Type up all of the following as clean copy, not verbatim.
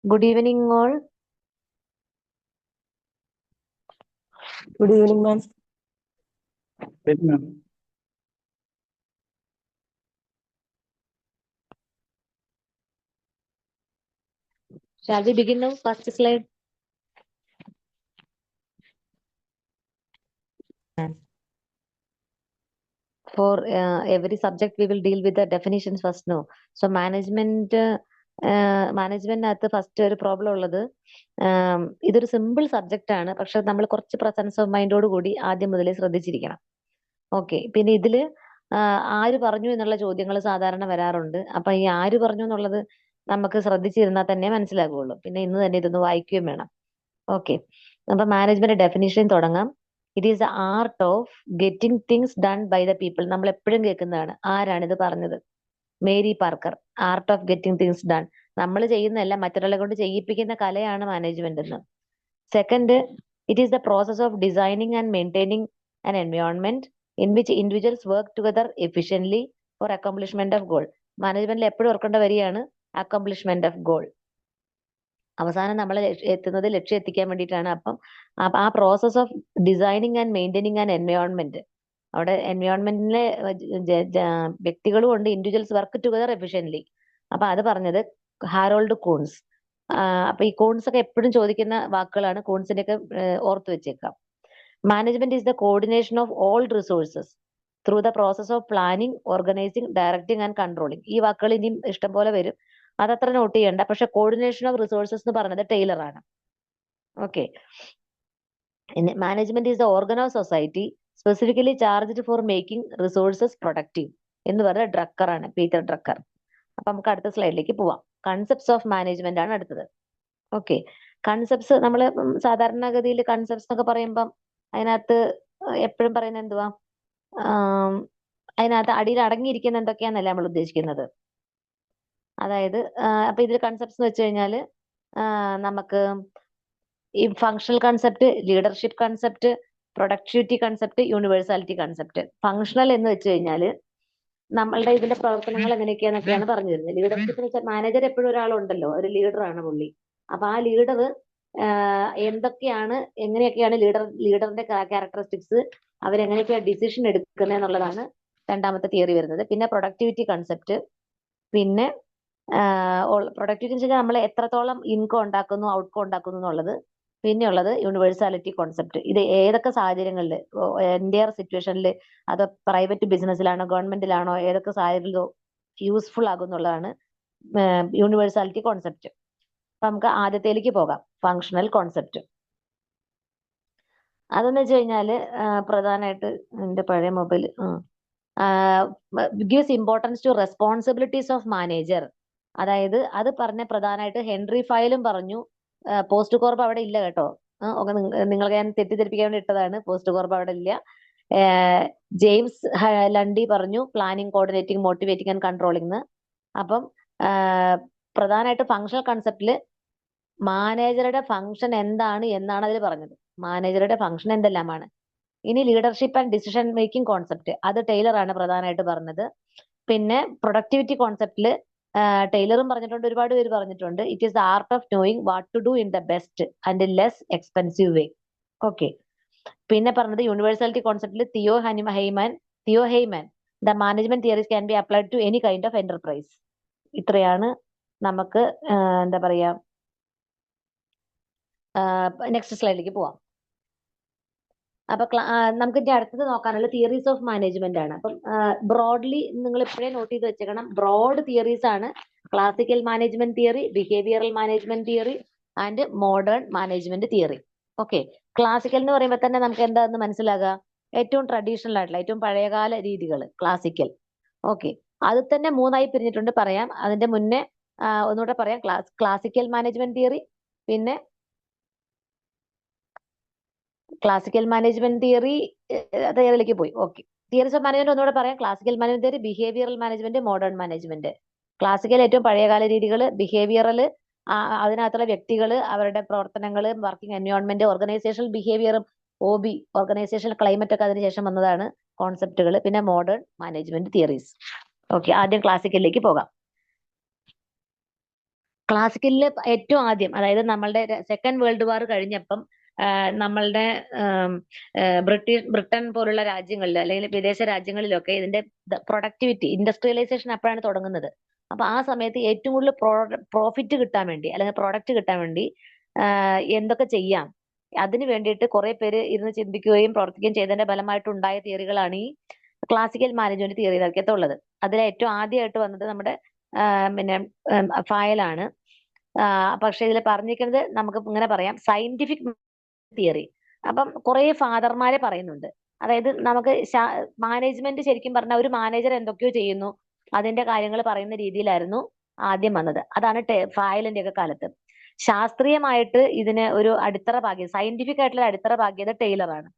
Good evening, all. Good evening, ma'am. Yes, ma'am. Shall we begin now? First slide. For every subject, we will deal with the definitions first. No. So management മാനേജ്മെന്റിനകത്ത് first ഒരു problem ഉള്ളത് ഇതൊരു simple subject ആണ്, പക്ഷെ നമ്മൾ കുറച്ച് presence of മൈൻഡോട് കൂടി ആദ്യം മുതലേ ശ്രദ്ധിച്ചിരിക്കണം. ഓക്കെ. പിന്നെ ഇതില് ആര് പറഞ്ഞു എന്നുള്ള ചോദ്യങ്ങൾ സാധാരണ വരാറുണ്ട്. അപ്പൊ ഈ ആര് പറഞ്ഞു എന്നുള്ളത് നമുക്ക് ശ്രദ്ധിച്ചിരുന്നാൽ തന്നെ മനസ്സിലാകുള്ളൂ. പിന്നെ ഇന്ന് തന്നെ ഇതൊന്ന് വായിക്കുകയും വേണം. ഓക്കെ. അപ്പൊ മാനേജ്മെന്റ് ഡെഫിനിഷൻ തുടങ്ങാം. It is the art of getting things done by the people. നമ്മൾ എപ്പോഴും കേൾക്കുന്നതാണ്. ആരാണ് ഇത് പറഞ്ഞത്? Mary Parker. Art of getting things done. നമ്മൾ ചെയ്യുന്നതല്ല, മറ്റൊരാളെ കൊണ്ട് ചെയ്യിപ്പിക്കുന്ന കലയാണ് മാനേജ്മെന്റ് എന്ന്. Second, it is the process of designing and maintaining an environment in which individuals work together efficiently for accomplishment of goal. മാനേജ്മെന്റിൽ എപ്പോഴും ഓർക്കേണ്ട വരികയാണ് അക്കംപ്ലിഷ്മെന്റ് ഓഫ് ഗോൾ. അവസാനം നമ്മൾ എത്തുന്നത് ലക്ഷ്യം എത്തിക്കാൻ വേണ്ടിയിട്ടാണ്. അപ്പം ആ process of designing and maintaining and environment, അവിടെ എൻവയോൺമെന്റിലെ വ്യക്തികളും ഉണ്ട്, ഇൻഡിവിജ്വൽസ് വർക്ക് ടുഗദർ എഫിഷ്യൻലി. അപ്പൊ അത് പറഞ്ഞത് ഹാരോൾഡ് കൂൺസ്. അപ്പൊ ഈ കൂൺസ് ഒക്കെ എപ്പോഴും ചോദിക്കുന്ന വാക്കുകളാണ്. കൂൺസിന്റെ ഒക്കെ ഓർത്ത് വെച്ചേക്കാം. Management is the coordination of all resources through the process of planning, organising, directing and controlling. ഈ വാക്കുകൾ ഇനിയും ഇഷ്ടം പോലെ വരും, അതത്ര നോട്ട് ചെയ്യണ്ട. പക്ഷെ കോർഡിനേഷൻ ഓഫ് റിസോഴ്സസ് എന്ന് പറഞ്ഞത് ടൈലർ ആണ്. Okay. Management is the organ of society specifically charged for making resources productive എന്ന് പറഞ്ഞ ഡ്രക്കർ ആണ്, പീറ്റർ ഡ്രക്കർ. അപ്പൊ നമുക്ക് അടുത്ത സ്ലൈഡിലേക്ക് പോവാം. കൺസെപ്റ്റ്സ് ഓഫ് മാനേജ്മെന്റ് ആണ് അടുത്തത്. ഓക്കെ. കൺസെപ്റ്റ്സ് നമ്മൾ സാധാരണഗതിയിൽ കൺസെപ്റ്റ്സ് എന്നൊക്കെ പറയുമ്പം അതിനകത്ത് എപ്പോഴും പറയുന്നത് എന്തുവാ? അതിനകത്ത് അടിയിൽ അടങ്ങിയിരിക്കുന്ന എന്തൊക്കെയാന്നല്ല നമ്മൾ ഉദ്ദേശിക്കുന്നത്. അതായത് അപ്പൊ ഇതിൽ കൺസെപ്റ്റ്സ് എന്ന് വെച്ച് കഴിഞ്ഞാല് നമുക്ക് ഈ functional concept, leadership concept, productivity concept, universality concept. Functional എന്ന് വെച്ച് കഴിഞ്ഞാല് നമ്മളുടെ ഇതിന്റെ പ്രവർത്തനങ്ങൾ എങ്ങനെയൊക്കെയാന്നൊക്കെയാണ് പറഞ്ഞു തരുന്നത്. ലീഡർഷിപ്പ് എന്ന് വെച്ചാൽ മാനേജർ എപ്പോഴും ഒരാളുണ്ടല്ലോ, ഒരു ലീഡറാണ് പുള്ളി. അപ്പൊ ആ ലീഡർ എന്തൊക്കെയാണ്, എങ്ങനെയൊക്കെയാണ് ലീഡറിന്റെ ക്യാരക്ടറിസ്റ്റിക്സ്, അവരെങ്ങനെയൊക്കെയാണ് ഡിസിഷൻ എടുക്കുന്നത് എന്നുള്ളതാണ് രണ്ടാമത്തെ തിയറി വരുന്നത്. പിന്നെ പ്രൊഡക്ടിവിറ്റി കൺസെപ്റ്റ്, പിന്നെ പ്രൊഡക്ടിവിറ്റി എന്ന് വെച്ചാൽ നമ്മൾ എത്രത്തോളം ഇൻകം ഉണ്ടാക്കുന്നു, ഔട്ട്കം ഉണ്ടാക്കുന്നു എന്നുള്ളത്. പിന്നെയുള്ളത് യൂണിവേഴ്സാലിറ്റി കോൺസെപ്റ്റ്. ഇത് ഏതൊക്കെ സാഹചര്യങ്ങളിൽ, എൻറ്റയർ സിറ്റുവേഷനിൽ, അത് പ്രൈവറ്റ് ബിസിനസ്സിലാണോ ഗവൺമെന്റിലാണോ ഏതൊക്കെ സാഹചര്യങ്ങളിലോ യൂസ്ഫുൾ ആകുന്നുള്ളതാണ് യൂണിവേഴ്സാലിറ്റി കോൺസെപ്റ്റ്. അപ്പൊ നമുക്ക് ആദ്യത്തേലേക്ക് പോകാം, ഫങ്ഷണൽ കോൺസെപ്റ്റ്. അതെന്ന് വെച്ച് കഴിഞ്ഞാല് പ്രധാനമായിട്ട് എന്റെ പഴയ mobile gives importance to responsibilities of manager. അതായത് അത് പറഞ്ഞ പ്രധാനമായിട്ട് ഹെൻറി ഫയലും പറഞ്ഞു. പോസ്റ്റ് കോർബ് അവിടെ ഇല്ല കേട്ടോ. നിങ്ങൾക്ക് ഞാൻ തെറ്റിദ്ധരിപ്പിക്കാൻ വേണ്ടി ഇട്ടതാണ്. പോസ്റ്റ് കോർബ് അവിടെ ഇല്ല. ജെയിംസ് ലണ്ടി പറഞ്ഞു planning, coordinating, motivating and controlling. അപ്പം പ്രധാനമായിട്ട് ഫങ്ഷണൽ കൺസെപ്റ്റില് മാനേജറുടെ ഫങ്ഷൻ എന്താണ് എന്നാണ് അതിൽ പറഞ്ഞത്. മാനേജറുടെ ഫങ്ഷൻ എന്തെല്ലാമാണ്. ഇനി leadership and decision making concept, അത് ടൈലർ ആണ് പ്രധാനമായിട്ട് പറഞ്ഞത്. പിന്നെ പ്രൊഡക്ടിവിറ്റി കോൺസെപ്റ്റില് ടൈലറും പറഞ്ഞിട്ടുണ്ട്, ഒരുപാട് പേര് പറഞ്ഞിട്ടുണ്ട്. It is the art of knowing what to do in the best and less expensive way. Okay. പിന്നെ പറഞ്ഞത് യൂണിവേഴ്സാലിറ്റി കോൺസെപ്റ്റിൽ Theo Haimann, the management theories can be applied to any kind of enterprise. ഇത്രയാണ് നമുക്ക് എന്താ പറയാ. Next സ്ലൈഡിലേക്ക് പോവാം. അപ്പൊ നമുക്ക് ഇനി അടുത്തത് നോക്കാനുള്ള തിയറീസ് ഓഫ് മാനേജ്മെന്റ് ആണ്. അപ്പം ബ്രോഡ്ലി നിങ്ങൾ ഇപ്പോഴേ നോട്ട് ചെയ്ത് വെച്ചേക്കണം. ബ്രോഡ് തിയറീസ് ആണ് classical management theory, behavioural management theory and modern management theory. Okay. Classical എന്ന് പറയുമ്പോൾ തന്നെ നമുക്ക് എന്താന്ന് മനസ്സിലാകുക? ഏറ്റവും ട്രഡീഷണൽ ആയിട്ടുള്ള, ഏറ്റവും പഴയകാല രീതികൾ, ക്ലാസിക്കൽ. ഓക്കെ. അത് തന്നെ മൂന്നായി പിരിഞ്ഞിട്ടുണ്ട്, പറയാം. അതിന്റെ മുന്നേ ഒന്നുകൂടെ പറയാം. ക്ലാസിക്കൽ മാനേജ്മെന്റ് തിയറി, പിന്നെ ക്ലാസിക്കൽ മാനേജ്മെന്റ് തിയറി, തിയറിയിലേക്ക് പോയി. ഓക്കെ. തിയറീസ് ഓഫ് മാനേജ്മെന്റ് ഒന്നുകൂടെ പറയാം. Classical management theory, behavioural management, modern management. Classical ഏറ്റവും പഴയകാല രീതികൾ, ബിഹേവിയറൽ അതിനകത്തുള്ള വ്യക്തികൾ, അവരുടെ പ്രവർത്തനങ്ങൾ, വർക്കിംഗ് എൻവയോൺമെന്റ്, ഓർഗനൈസേഷണൽ ബിഹേവിയറും OB, ഓർഗനൈസേഷണൽ ക്ലൈമറ്റ് ഒക്കെ അതിനുശേഷം വന്നതാണ് കോൺസെപ്റ്റുകൾ. പിന്നെ മോഡേൺ മാനേജ്മെന്റ് തിയറീസ്. ഓക്കെ. ആദ്യം ക്ലാസിക്കലിലേക്ക് പോകാം. ക്ലാസിക്കലില് ഏറ്റവും ആദ്യം, അതായത് നമ്മളുടെ സെക്കൻഡ് വേൾഡ് വാർ കഴിഞ്ഞപ്പം നമ്മളുടെ ബ്രിട്ടൻ പോലുള്ള രാജ്യങ്ങളിൽ അല്ലെങ്കിൽ വിദേശ രാജ്യങ്ങളിലൊക്കെ ഇതിന്റെ പ്രൊഡക്ടിവിറ്റി, ഇൻഡസ്ട്രിയലൈസേഷൻ അപ്പോഴാണ് തുടങ്ങുന്നത്. അപ്പൊ ആ സമയത്ത് ഏറ്റവും കൂടുതൽ പ്രോഫിറ്റ് കിട്ടാൻ വേണ്ടി അല്ലെങ്കിൽ പ്രോഡക്റ്റ് കിട്ടാൻ വേണ്ടി എന്തൊക്കെ ചെയ്യാം, അതിന് വേണ്ടിയിട്ട് കുറെ പേര് ഇരുന്ന് ചിന്തിക്കുകയും പ്രവർത്തിക്കുകയും ചെയ്തതിന്റെ ഫലമായിട്ടുണ്ടായ തിയറികളാണ് ഈ ക്ലാസിക്കൽ മാനേജ്മെന്റ് തിയറികളൊക്കെ ഉള്ളത്. അതിൽ ഏറ്റവും ആദ്യമായിട്ട് വന്നത് നമ്മുടെ പിന്നെ ഫയലാണ്. പക്ഷെ ഇതിൽ പറഞ്ഞിരിക്കുന്നത് നമുക്ക് ഇങ്ങനെ പറയാം, സയന്റിഫിക് തിയറി. അപ്പം കുറെ ഫാദർമാരെ പറയുന്നുണ്ട്. അതായത് നമുക്ക് മാനേജ്മെന്റ് ശരിക്കും പറഞ്ഞാൽ ഒരു മാനേജർ എന്തൊക്കെയോ ചെയ്യുന്നു അതിന്റെ കാര്യങ്ങൾ പറയുന്ന രീതിയിലായിരുന്നു ആദ്യം വന്നത്. അതാണ് ഫായലിന്റെ ഒക്കെ കാലത്ത്. ശാസ്ത്രീയമായിട്ട് ഇതിന് ഒരു അടിത്തറ പാകിയത്, സയന്റിഫിക് ആയിട്ടുള്ള അടിത്തറ പാകിയത് ടൈലറാണ്.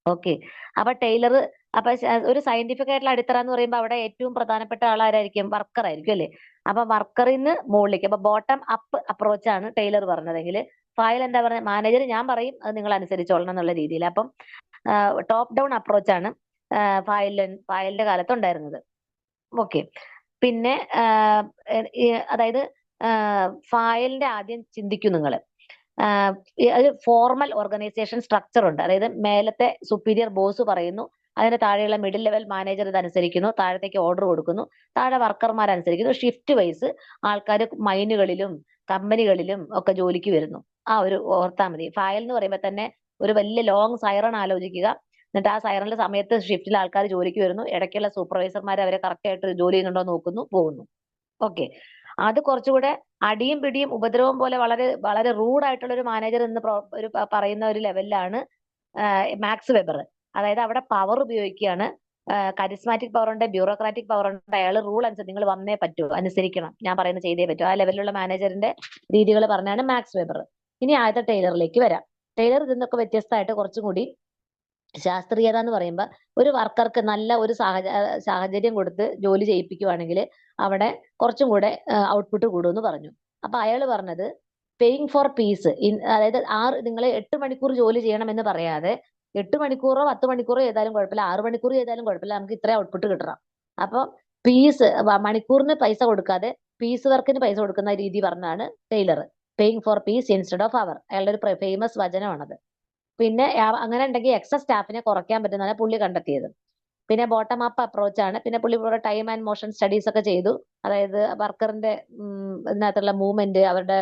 ഓക്കെ. അപ്പൊ ടൈലർ, അപ്പൊ ഒരു സയന്റിഫിക് ആയിട്ടുള്ള അടിത്തറ എന്ന് പറയുമ്പോൾ അവിടെ ഏറ്റവും പ്രധാനപ്പെട്ട ആളാരായിരിക്കും? വർക്കർ ആയിരിക്കും അല്ലെ? അപ്പൊ വർക്കറിന്ന് മുകളിലേക്ക്, അപ്പൊ ബോട്ടം അപ്പ് അപ്രോച്ച് ആണ് ടൈലർ പറഞ്ഞതെങ്കിൽ ഫയൽ എന്താ പറഞ്ഞത്? മാനേജർ ഞാൻ പറയും അത് നിങ്ങൾ അനുസരിച്ചോളണം എന്നുള്ള രീതിയിൽ. അപ്പം ടോപ്പ് ഡൗൺ അപ്രോച്ച് ആണ് ഫയലിന്റെ കാലത്ത് ഉണ്ടായിരുന്നത്. ഓക്കെ. പിന്നെ അതായത് ഫയലിന്റെ ആദ്യം ചിന്തിക്കും നിങ്ങൾ, ഒരു ഫോർമൽ ഓർഗനൈസേഷൻ സ്ട്രക്ചർ ഉണ്ട്. അതായത് മേലത്തെ സുപ്പീരിയർ ബോസ് പറയുന്നു, അതിന് താഴെയുള്ള മിഡിൽ ലെവൽ മാനേജർ ഇതനുസരിക്കുന്നു, താഴത്തേക്ക് ഓർഡർ കൊടുക്കുന്നു, താഴെ വർക്കർമാർ അനുസരിക്കുന്നു. ഷിഫ്റ്റ് വൈസ് ആൾക്കാർ മൈനുകളിലും കമ്പനികളിലും ഒക്കെ ജോലിക്ക് വരുന്നു. ആ ഒരു ഓർത്താൽ മതി. ഫയൽ എന്ന് പറയുമ്പോൾ തന്നെ ഒരു വലിയ ലോങ് സൈറൺ ആലോചിക്കുക. എന്നിട്ട് ആ സൈറണിന്റെ സമയത്ത് ഷിഫ്റ്റിൽ ആൾക്കാർ ജോലിക്ക് വരുന്നു, ഇടയ്ക്കുള്ള സൂപ്പർവൈസർമാർ അവരെ കറക്റ്റ് ആയിട്ട് ജോലി ചെയ്യുന്നുണ്ടോ നോക്കുന്നു, പോകുന്നു. ഓക്കെ. അത് കുറച്ചുകൂടെ അടിയും പിടിയും ഉപദ്രവം പോലെ വളരെ വളരെ റൂഡായിട്ടുള്ള ഒരു മാനേജർ എന്ന് ഒരു പറയുന്ന ഒരു ലെവലിലാണ് മാക്സ് വെബർ. അതായത് അവിടെ പവർ ഉപയോഗിക്കുകയാണ്. കരിസ്മാറ്റിക് പവർ ഉണ്ട്, ബ്യൂറോക്രാറ്റിക് പവർ ഉണ്ട്. അയാൾ റൂൾ അനുസരിച്ച് നിങ്ങൾ വന്നേ പറ്റൂ, അനുസരിക്കണം, ഞാൻ പറയുന്നത് ചെയ്തേ പറ്റൂ, ആ ലെവലിലുള്ള മാനേജറിന്റെ രീതികൾ പറഞ്ഞാണ് മാക്സ് വെബർ. ഇനി ആദ്യത്തെ ടൈലറിലേക്ക് വരാം. ടൈലർ ഇതിന്നൊക്കെ വ്യത്യസ്തമായിട്ട് കുറച്ചും കൂടി ശാസ്ത്രീയത എന്ന് പറയുമ്പോൾ ഒരു വർക്കർക്ക് നല്ല ഒരു സാഹചര്യം കൊടുത്ത് ജോലി ചെയ്യിപ്പിക്കുവാണെങ്കിൽ അവിടെ കുറച്ചും കൂടെ ഔട്ട്പുട്ട് കൂടുമെന്ന് പറഞ്ഞു. അപ്പൊ അയാൾ പറഞ്ഞത് പേയിങ് ഫോർ പീസ്, അതായത് നിങ്ങൾ 8 മണിക്കൂർ ജോലി ചെയ്യണം എന്ന് പറയാതെ 8 മണിക്കൂറോ 10 മണിക്കൂറോ ചെയ്താലും കുഴപ്പമില്ല, 6 മണിക്കൂർ ചെയ്താലും കുഴപ്പമില്ല, നമുക്ക് ഇത്ര ഔട്ട്പുട്ട് കിട്ടണം. അപ്പൊ പീസ്, മണിക്കൂറിന് പൈസ കൊടുക്കാതെ പീസ് വർക്കിന് പൈസ കൊടുക്കുന്ന രീതി പറഞ്ഞാണ് Taylor. Paying for piece instead of hour, അയാളുടെ ഒരു ഫേമസ് വചനമാണത്. പിന്നെ അങ്ങനെ ഉണ്ടെങ്കിൽ എക്സ്ട്രാ സ്റ്റാഫിനെ കുറയ്ക്കാൻ പറ്റുന്നതാണ് പുള്ളി കണ്ടെത്തിയത്. പിന്നെ ബോട്ടം അപ്പ് അപ്രോച്ച് ആണ്. പിന്നെ പുള്ളി ടൈം ആൻഡ് മോഷൻ സ്റ്റഡീസ് ഒക്കെ ചെയ്തു. അതായത് വർക്കറിന്റെ ഇതിനകത്തുള്ള മൂവ്മെന്റ്, അവരുടെ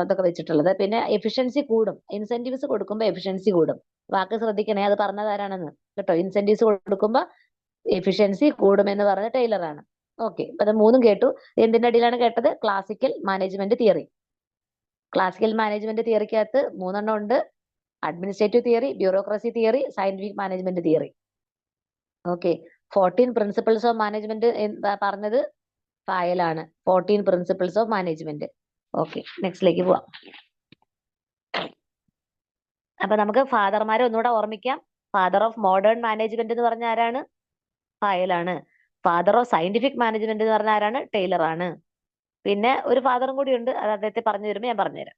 ഇതൊക്കെ വെച്ചിട്ടുള്ളത്. പിന്നെ എഫിഷ്യൻസി കൂടും, ഇൻസെന്റീവ്സ് കൊടുക്കുമ്പോൾ എഫിഷ്യൻസി കൂടും. വാക്ക് ശ്രദ്ധിക്കണേ, അത് പറഞ്ഞതാരാണെന്ന് കേട്ടോ. ഇൻസെന്റീവ്സ് കൊടുക്കുമ്പോൾ എഫിഷ്യൻസി കൂടും എന്ന് പറഞ്ഞ ടൈലറാണ്. ഓക്കെ. അപ്പൊ അത് മൂന്നും കേട്ടു. എന്തിന്റെ അടിയിലാണ് കേട്ടത്? Classical management theory. Classical management തിയറിക്കകത്ത് 3 എണ്ണം ഉണ്ട്: administrative theory, bureaucracy theory, scientific management theory. Okay. 14 principles of management പറഞ്ഞത് ഫയലാണ്. 14 പ്രിൻസിപ്പിൾസ് ഓഫ് മാനേജ്മെന്റ്. ഓക്കെ, നെക്സ്റ്റിലേക്ക് പോവാം. അപ്പൊ നമുക്ക് ഫാദർമാരെ ഒന്നുകൂടെ ഓർമ്മിക്കാം. ഫാദർ ഓഫ് മോഡേൺ മാനേജ്മെന്റ് എന്ന് പറഞ്ഞ ആരാണ്? ഫയലാണ്. ഫാദർ ഓഫ് സയന്റിഫിക് മാനേജ്മെന്റ് എന്ന് പറഞ്ഞ ആരാണ്? ടൈലറാണ്. പിന്നെ ഒരു ഫാദറും കൂടി ഉണ്ട്, അത് അദ്ദേഹത്തെ പറഞ്ഞു തരുമ്പോൾ ഞാൻ പറഞ്ഞുതരാം.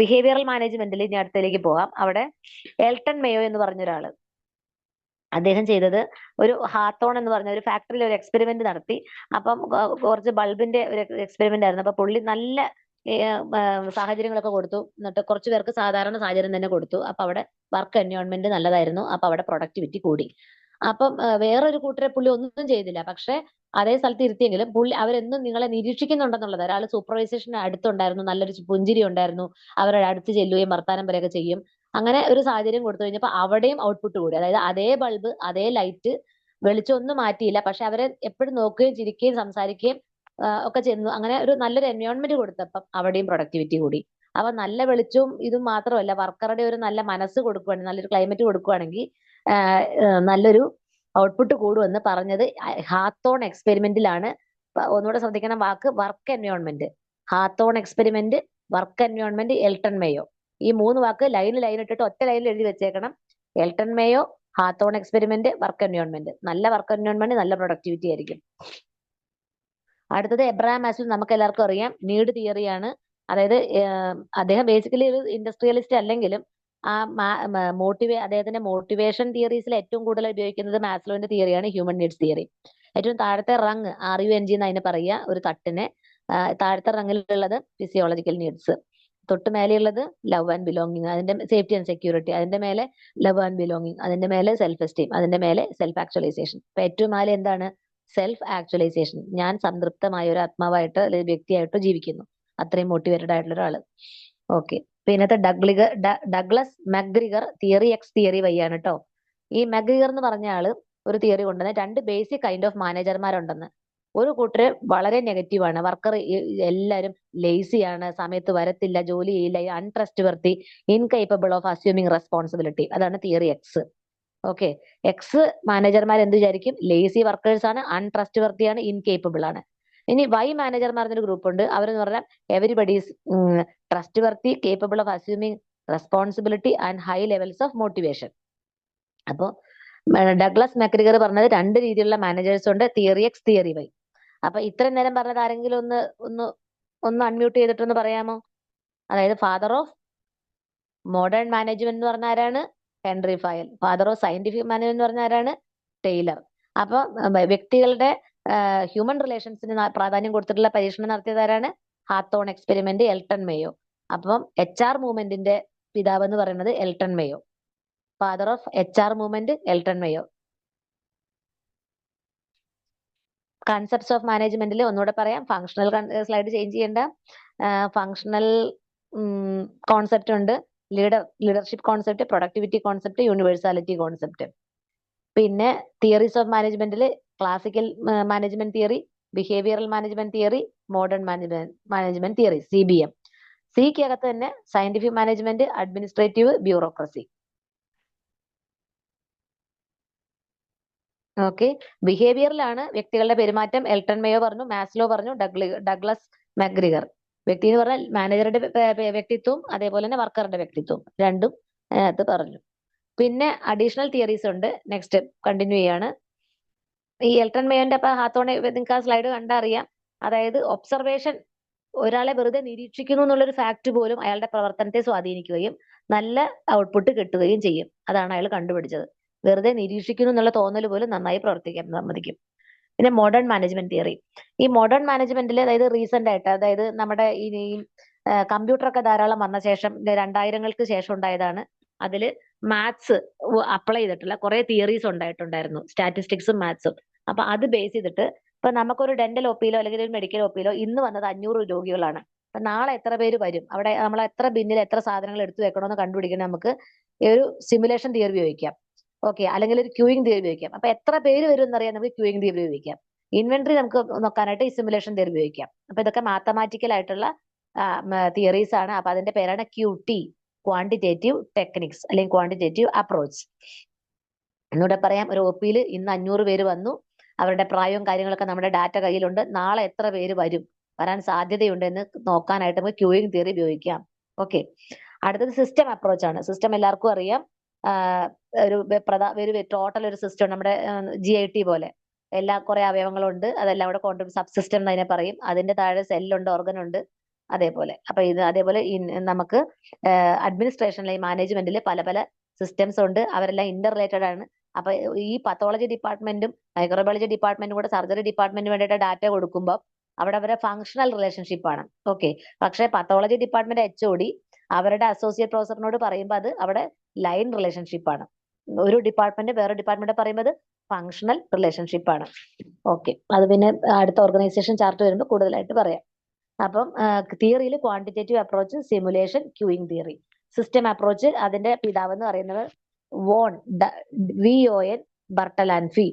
ബിഹേവിയറൽ മാനേജ്മെന്റിൽ ഇനി അടുത്തേക്ക് പോകാം. അവിടെ എൽട്ടൺ മേയോ എന്ന് പറഞ്ഞൊരാള്, അദ്ദേഹം ചെയ്തത് ഒരു ഹാത്തോൺ എന്ന് പറഞ്ഞ ഒരു ഫാക്ടറിയിൽ ഒരു എക്സ്പെരിമെന്റ് നടത്തി. അപ്പം കുറച്ച് ബൾബിന്റെ ഒരു എക്സ്പെരിമെന്റ് ആയിരുന്നു. അപ്പൊ പുള്ളി നല്ല സാഹചര്യങ്ങളൊക്കെ കൊടുത്തു. എന്നിട്ട് കുറച്ചു പേർക്ക് സാധാരണ സാഹചര്യം തന്നെ കൊടുത്തു. അപ്പൊ അവിടെ വർക്ക് എൻവയോൺമെന്റ് നല്ലതായിരുന്നു. അപ്പൊ അവിടെ പ്രൊഡക്ടിവിറ്റി കൂടി. അപ്പം വേറൊരു കൂട്ടരെ പുള്ളി ഒന്നും ചെയ്തില്ല. പക്ഷെ അതേ സ്ഥലത്ത് ഇരുത്തിയെങ്കിലും പുള്ളി അവരെന്നും നിങ്ങളെ നിരീക്ഷിക്കുന്നുണ്ടെന്നുള്ളത്. ഒരാൾ സൂപ്പർവൈസേഷന് അടുത്തുണ്ടായിരുന്നു, നല്ലൊരു പുഞ്ചിരി ഉണ്ടായിരുന്നു, അവരുടെ അടുത്ത് ചെല്ലുകയും വർത്താനം വരെയൊക്കെ ചെയ്യും. അങ്ങനെ ഒരു സാഹചര്യം കൊടുത്തു കഴിഞ്ഞപ്പോൾ അവിടെയും ഔട്ട്പുട്ട് കൂടി. അതായത് അതേ ബൾബ്, അതേ ലൈറ്റ്, വെളിച്ചം ഒന്നും മാറ്റിയില്ല. പക്ഷെ അവരെ എപ്പോഴും നോക്കുകയും ചിരിക്കുകയും സംസാരിക്കുകയും ഒക്കെ ചെയ്യുന്നു. അങ്ങനെ ഒരു നല്ലൊരു എൻവയോൺമെന്റ് കൊടുത്തപ്പം അവിടെയും പ്രൊഡക്ടിവിറ്റി കൂടി. അപ്പൊ നല്ല വെളിച്ചവും ഇതും മാത്രമല്ല, വർക്കറുടെ ഒരു നല്ല മനസ്സ് കൊടുക്കുകയാണെങ്കിൽ, നല്ലൊരു ക്ലൈമറ്റ് കൊടുക്കുകയാണെങ്കിൽ നല്ലൊരു ഔട്ട്പുട്ട് കൂടുമെന്ന് പറഞ്ഞത് ഹാത്തോൺ എക്സ്പെരിമെന്റിലാണ്. ഒന്നുകൂടെ ശ്രദ്ധിക്കണം വാക്ക്, work environment. Hawthorne experiment, work environment, Elton Mayo. ഈ 3 വാക്ക് ലൈൻ ഇട്ടിട്ട് ഒറ്റ ലൈനിൽ എഴുതി വെച്ചേക്കണം. Elton Mayo, Hawthorne experiment, work environment. നല്ല വർക്ക് എൻവയോൺമെന്റ്, നല്ല പ്രൊഡക്ടിവിറ്റി ആയിരിക്കും. അടുത്തത് എബ്രഹാം മാസ്ലോ, നമുക്ക് എല്ലാവർക്കും അറിയാം, നീഡ് തിയറിയാണ്. അതായത് അദ്ദേഹം ബേസിക്കലി ഒരു ഇൻഡസ്ട്രിയലിസ്റ്റ് അല്ലെങ്കിലും ആ അദ്ദേഹത്തിന്റെ മോട്ടിവേഷൻ തിയറീസിൽ ഏറ്റവും കൂടുതൽ ഉപയോഗിക്കുന്നത് മാസ്ലോവിന്റെ തിയറിയാണ്, ഹ്യൂമൻ നീഡ്സ് തിയറി. ഏറ്റവും താഴത്തെ റങ്, RUNG എന്ന് അതിനെ പറയുക, ഒരു തട്ടിനെ താഴത്തെ റങ്ങിലുള്ളത് ഫിസിയോളജിക്കൽ നീഡ്സ്, തൊട്ട് മേലെയുള്ളത് ലവ് ആൻഡ് ബിലോങ്ങിങ്, അതിന്റെ സേഫ്റ്റി ആൻഡ് സെക്യൂരിറ്റി, അതിന്റെ മേലെ ലവ് ആൻഡ് ബിലോങ്ങിങ്, അതിന്റെ മേലെ സെൽഫ് എസ്റ്റീം, അതിന്റെ മേലെ സെൽഫ് ആക്ച്വലൈസേഷൻ. അപ്പൊ ഏറ്റവും മേലെ എന്താണ്? Self actualisation. ഞാൻ സംതൃപ്തമായ ഒരു ആത്മാവായിട്ട് അല്ലെങ്കിൽ വ്യക്തിയായിട്ടോ ജീവിക്കുന്നു. അത്രയും മോട്ടിവേറ്റഡ് ആയിട്ടുള്ള ഒരാള്. ഓക്കെ. പിന്നത്തെ Douglas McGregor theory X theory Y ആണ് കേട്ടോ. ഈ മക്ഗ്രിഗർ എന്ന് പറഞ്ഞ ആള് ഒരു തിയറി കൊണ്ടുവന്ന് 2 ബേസിക് കൈൻഡ് ഓഫ് മാനേജർമാരുണ്ടെന്ന്. ഒരു കൂട്ടര് വളരെ നെഗറ്റീവാണ്, വർക്കർ എല്ലാവരും ലേസിയാണ്, സമയത്ത് വരത്തില്ല, ജോലി ചെയ്യില്ല, untrust worthy, incapable of assuming responsibility. അതാണ് തിയറി എക്സ്. ഓക്കെ. എക്സ് മാനേജർമാർ എന്ത് വിചാരിക്കും? ലേസി വർക്കേഴ്സ് ആണ്, അൺട്രസ്റ്റ് വർത്തിയാണ്, ഇൻകേപ്പബിൾ ആണ്. ഇനി വൈ മാനേജർമാർ എന്നൊരു ഗ്രൂപ്പ് ഉണ്ട്. അവരെന്ന് പറഞ്ഞാൽ everybody is trust worthy, capable of assuming responsibility and high levels of motivation. അപ്പോ ഡഗ്ലസ് മക്ഗ്രിഗർ പറഞ്ഞത് 2 രീതിയിലുള്ള മാനേജേഴ്സ് ഉണ്ട്, തിയറി എക്സ് തിയറി വൈ. അപ്പൊ ഇത്രയും നേരം പറഞ്ഞത് ആരെങ്കിലും ഒന്ന് അൺമ്യൂട്ട് ചെയ്തിട്ടൊന്ന് പറയാമോ? അതായത് ഫാദർ ഓഫ് മോഡേൺ മാനേജ്മെന്റ് എന്ന് പറഞ്ഞ ആരാണ്? Henry file. Father of scientific management എന്ന് പറഞ്ഞ ആരാണ്? ടെയ്ലർ. അപ്പൊ വ്യക്തികളുടെ ഹ്യൂമൻ റിലേഷൻസിന് പ്രാധാന്യം കൊടുത്തിട്ടുള്ള പരീക്ഷണം നടത്തിയത് ആരാണ്? Hawthorne experiment, Elton Mayo. അപ്പം HR മൂവ്മെന്റിന്റെ പിതാവ് എന്ന് പറയുന്നത് Elton Mayo. Father of HR movement Elton Mayo. Concepts of മാനേജ്മെന്റിൽ ഒന്നുകൂടെ പറയാം. ഫങ്ഷണൽ സ്ലൈഡ് ചേഞ്ച് ചെയ്യേണ്ട. ഫങ്ഷണൽ കോൺസെപ്റ്റ് ഉണ്ട്, leadership concept, productivity concept, universality concept. പിന്നെ തിയറീസ് ഓഫ് മാനേജ്മെന്റിൽ classical management theory, behavioural management theory, modern management theory, CBM. സിക്കകത്ത് തന്നെ scientific management, administrative, bureaucracy. Okay. ബിഹേവിയറിലാണ് വ്യക്തികളുടെ പെരുമാറ്റം, എൽട്ടൺ മേയോ പറഞ്ഞു, മാസ്ലോ പറഞ്ഞു, ഡഗ്ലസ് മക്ഗ്രിഗർ. വ്യക്തി എന്ന് പറഞ്ഞാൽ മാനേജറുടെ വ്യക്തിത്വവും അതേപോലെ തന്നെ വർക്കറുടെ വ്യക്തിത്വവും രണ്ടും അത് പറഞ്ഞു. പിന്നെ അഡീഷണൽ തിയറീസ് ഉണ്ട്. നെക്സ്റ്റ് കണ്ടിന്യൂ ചെയ്യാണ്. ഈ എൽട്ടൺ മേയോന്റെ അപ്പൊ ഹാത്തോണെ നിങ്ങൾക്ക് ആ സ്ലൈഡ് കണ്ടറിയാം. അതായത് ഒബ്സർവേഷൻ, ഒരാളെ വെറുതെ നിരീക്ഷിക്കുന്നു എന്നുള്ളൊരു ഫാക്ട് പോലും അയാളുടെ പ്രവർത്തനത്തെ സ്വാധീനിക്കുകയും നല്ല ഔട്ട്പുട്ട് കിട്ടുകയും ചെയ്യും. അതാണ് അയാൾ കണ്ടുപിടിച്ചത്. വെറുതെ നിരീക്ഷിക്കുന്നു എന്നുള്ള തോന്നൽ പോലും നന്നായി പ്രവർത്തിക്കാൻ സമ്മതിക്കും. പിന്നെ മോഡേൺ മാനേജ്മെന്റ് തിയറി. ഈ മോഡേൺ മാനേജ്മെന്റിൽ അതായത് റീസെന്റ് ആയിട്ട്, അതായത് നമ്മുടെ ഈ കമ്പ്യൂട്ടറൊക്കെ ധാരാളം വന്ന ശേഷം 2000-ങ്ങൾക്ക് ശേഷം ഉണ്ടായതാണ്. അതിൽ മാത്സ് അപ്ലൈ ചെയ്തിട്ടുള്ള കുറെ തിയറീസ് ഉണ്ടായിട്ടുണ്ടായിരുന്നു, സ്റ്റാറ്റിസ്റ്റിക്സും മാത്സും. അപ്പൊ അത് ബേസ് ചെയ്തിട്ട് ഇപ്പൊ നമുക്കൊരു ഡെന്റൽ ഒപ്പിയിലോ അല്ലെങ്കിൽ ഒരു മെഡിക്കൽ ഒപ്പിയിലോ ഇന്ന് വന്നത് 500 രോഗികളാണ്. അപ്പൊ നാളെ എത്ര പേര് വരും, അവിടെ നമ്മൾ എത്ര ബിന്നിൽ എത്ര സാധനങ്ങൾ എടുത്തു വെക്കണമെന്ന് കണ്ടുപിടിക്കണം. നമുക്ക് ഒരു സിമുലേഷൻ തിയറി ഉപയോഗിക്കാം. ഓക്കെ. അല്ലെങ്കിൽ ഒരു ക്യൂയിങ് തിയറി ഉപയോഗിക്കാം. അപ്പൊ എത്ര പേര് വരും എന്നറിയാൻ നമുക്ക് ക്യൂയിങ് തിയറി ഉപയോഗിക്കാം. ഇൻവെന്ററി നമുക്ക് നോക്കാനായിട്ട് ഈ സിമുലേഷൻ തിയറി ഉപയോഗിക്കാം. അപ്പൊ ഇതൊക്കെ മാത്തമാറ്റിക്കൽ ആയിട്ടുള്ള തിയറീസ് ആണ്. അപ്പൊ അതിന്റെ പേരാണ് QT, ക്വാണ്ടിറ്റേറ്റീവ് ടെക്നിക്സ് അല്ലെങ്കിൽ ക്വാണ്ടിറ്റേറ്റീവ് അപ്രോച്ച്. എന്നൂടെ പറയാം. ഒരു ഒപിയിൽ ഇന്ന് 500 പേര് വന്നു, അവരുടെ പ്രായവും കാര്യങ്ങളൊക്കെ നമ്മുടെ ഡാറ്റ കയ്യിലുണ്ട്. നാളെ എത്ര പേര് വരാൻ സാധ്യതയുണ്ട് എന്ന് നോക്കാനായിട്ട് നമുക്ക് ക്യൂയിങ് തിയറി ഉപയോഗിക്കാം. ഓക്കെ. അടുത്തത് സിസ്റ്റം അപ്രോച്ച് ആണ്. സിസ്റ്റം എല്ലാവർക്കും അറിയാം. ഒരു ടോട്ടൽ ഒരു സിസ്റ്റം നമ്മുടെ GIT പോലെ കുറെ അവയവങ്ങളുണ്ട്. അതെല്ലാം കൂടെ കോൺട്രിബ്യൂട്ട് സബ് സിസ്റ്റം എന്നതിനെ പറയും. അതിന്റെ താഴെ സെല്ലുണ്ട്, ഓർഗൻ ഉണ്ട്, അതേപോലെ. അപ്പൊ അതേപോലെ നമുക്ക് അഡ്മിനിസ്ട്രേഷനിലെ മാനേജ്മെന്റിൽ പല പല സിസ്റ്റംസ് ഉണ്ട്. അവരെല്ലാം ഇന്റർ റിലേറ്റഡ് ആണ്. അപ്പൊ ഈ പത്തോളജി ഡിപ്പാർട്ട്മെന്റും മൈക്രോബയോളജി ഡിപ്പാർട്ട്മെന്റും കൂടെ സർജറി ഡിപ്പാർട്ട്മെന്റിന് വേണ്ടിയിട്ട് ഡാറ്റ കൊടുക്കുമ്പോൾ അവിടെ അവരെ ഫങ്ഷണൽ റിലേഷൻഷിപ്പ് ആണ്. ഓക്കെ. പക്ഷെ പത്തോളജി ഡിപ്പാർട്ട്മെന്റ് HOD അവരുടെ അസോസിയേറ്റ് പ്രൊഫസറിനോട് പറയുമ്പോൾ അത് അവിടെ ലൈൻ റിലേഷൻഷിപ്പ് ആണ്. ഒരു ഡിപ്പാർട്ട്മെന്റ് വേറെ ഡിപ്പാർട്ട്മെന്റ് പറയുമ്പോൾ അത് ഫങ്ഷണൽ റിലേഷൻഷിപ്പ് ആണ്. ഓക്കെ. അത് പിന്നെ അടുത്ത ഓർഗനൈസേഷൻ ചാർട്ട് വരുമ്പോൾ കൂടുതലായിട്ട് പറയാം. അപ്പം തിയറിയിൽ quantitative approach, simulation, queuing theory. System approach അതിന്റെ പിതാവ് എന്ന് പറയുന്നത് VON ബർട്ടലാൻഫി.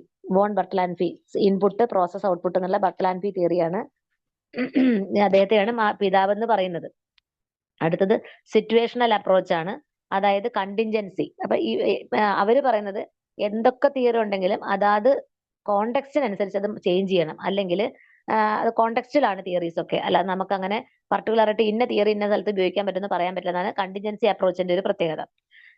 ഇൻപുട്ട് പ്രോസസ് ഔട്ട്പുട്ട് എന്നുള്ള ബർട്ടലാൻഫി തിയറിയാണ്. അദ്ദേഹത്തെയാണ് പിതാവ് എന്ന് പറയുന്നത്. അടുത്തത് സിറ്റുവേഷണൽ അപ്രോച്ച് ആണ്. അതായത് കണ്ടിൻജൻസി. അപ്പൊ അവര് പറയുന്നത് എന്തൊക്കെ തിയറി ഉണ്ടെങ്കിലും അതാത് കോണ്ടെക്സ്റ്റിനനുസരിച്ച് അത് ചേഞ്ച് ചെയ്യണം. അല്ലെങ്കിൽ അത് കോണ്ടെക്സ്റ്റിലാണ് തിയറീസ് ഒക്കെ. അല്ലാതെ നമുക്ക് അങ്ങനെ പർട്ടിക്കുലർ ആയിട്ട് ഇന്ന തിയറി ഇന്ന സ്ഥലത്ത് ഉപയോഗിക്കാൻ പറ്റുമെന്ന് പറയാൻ പറ്റില്ലെന്നാണ് കണ്ടിൻജൻസി അപ്രോച്ചിന്റെ ഒരു പ്രത്യേകത.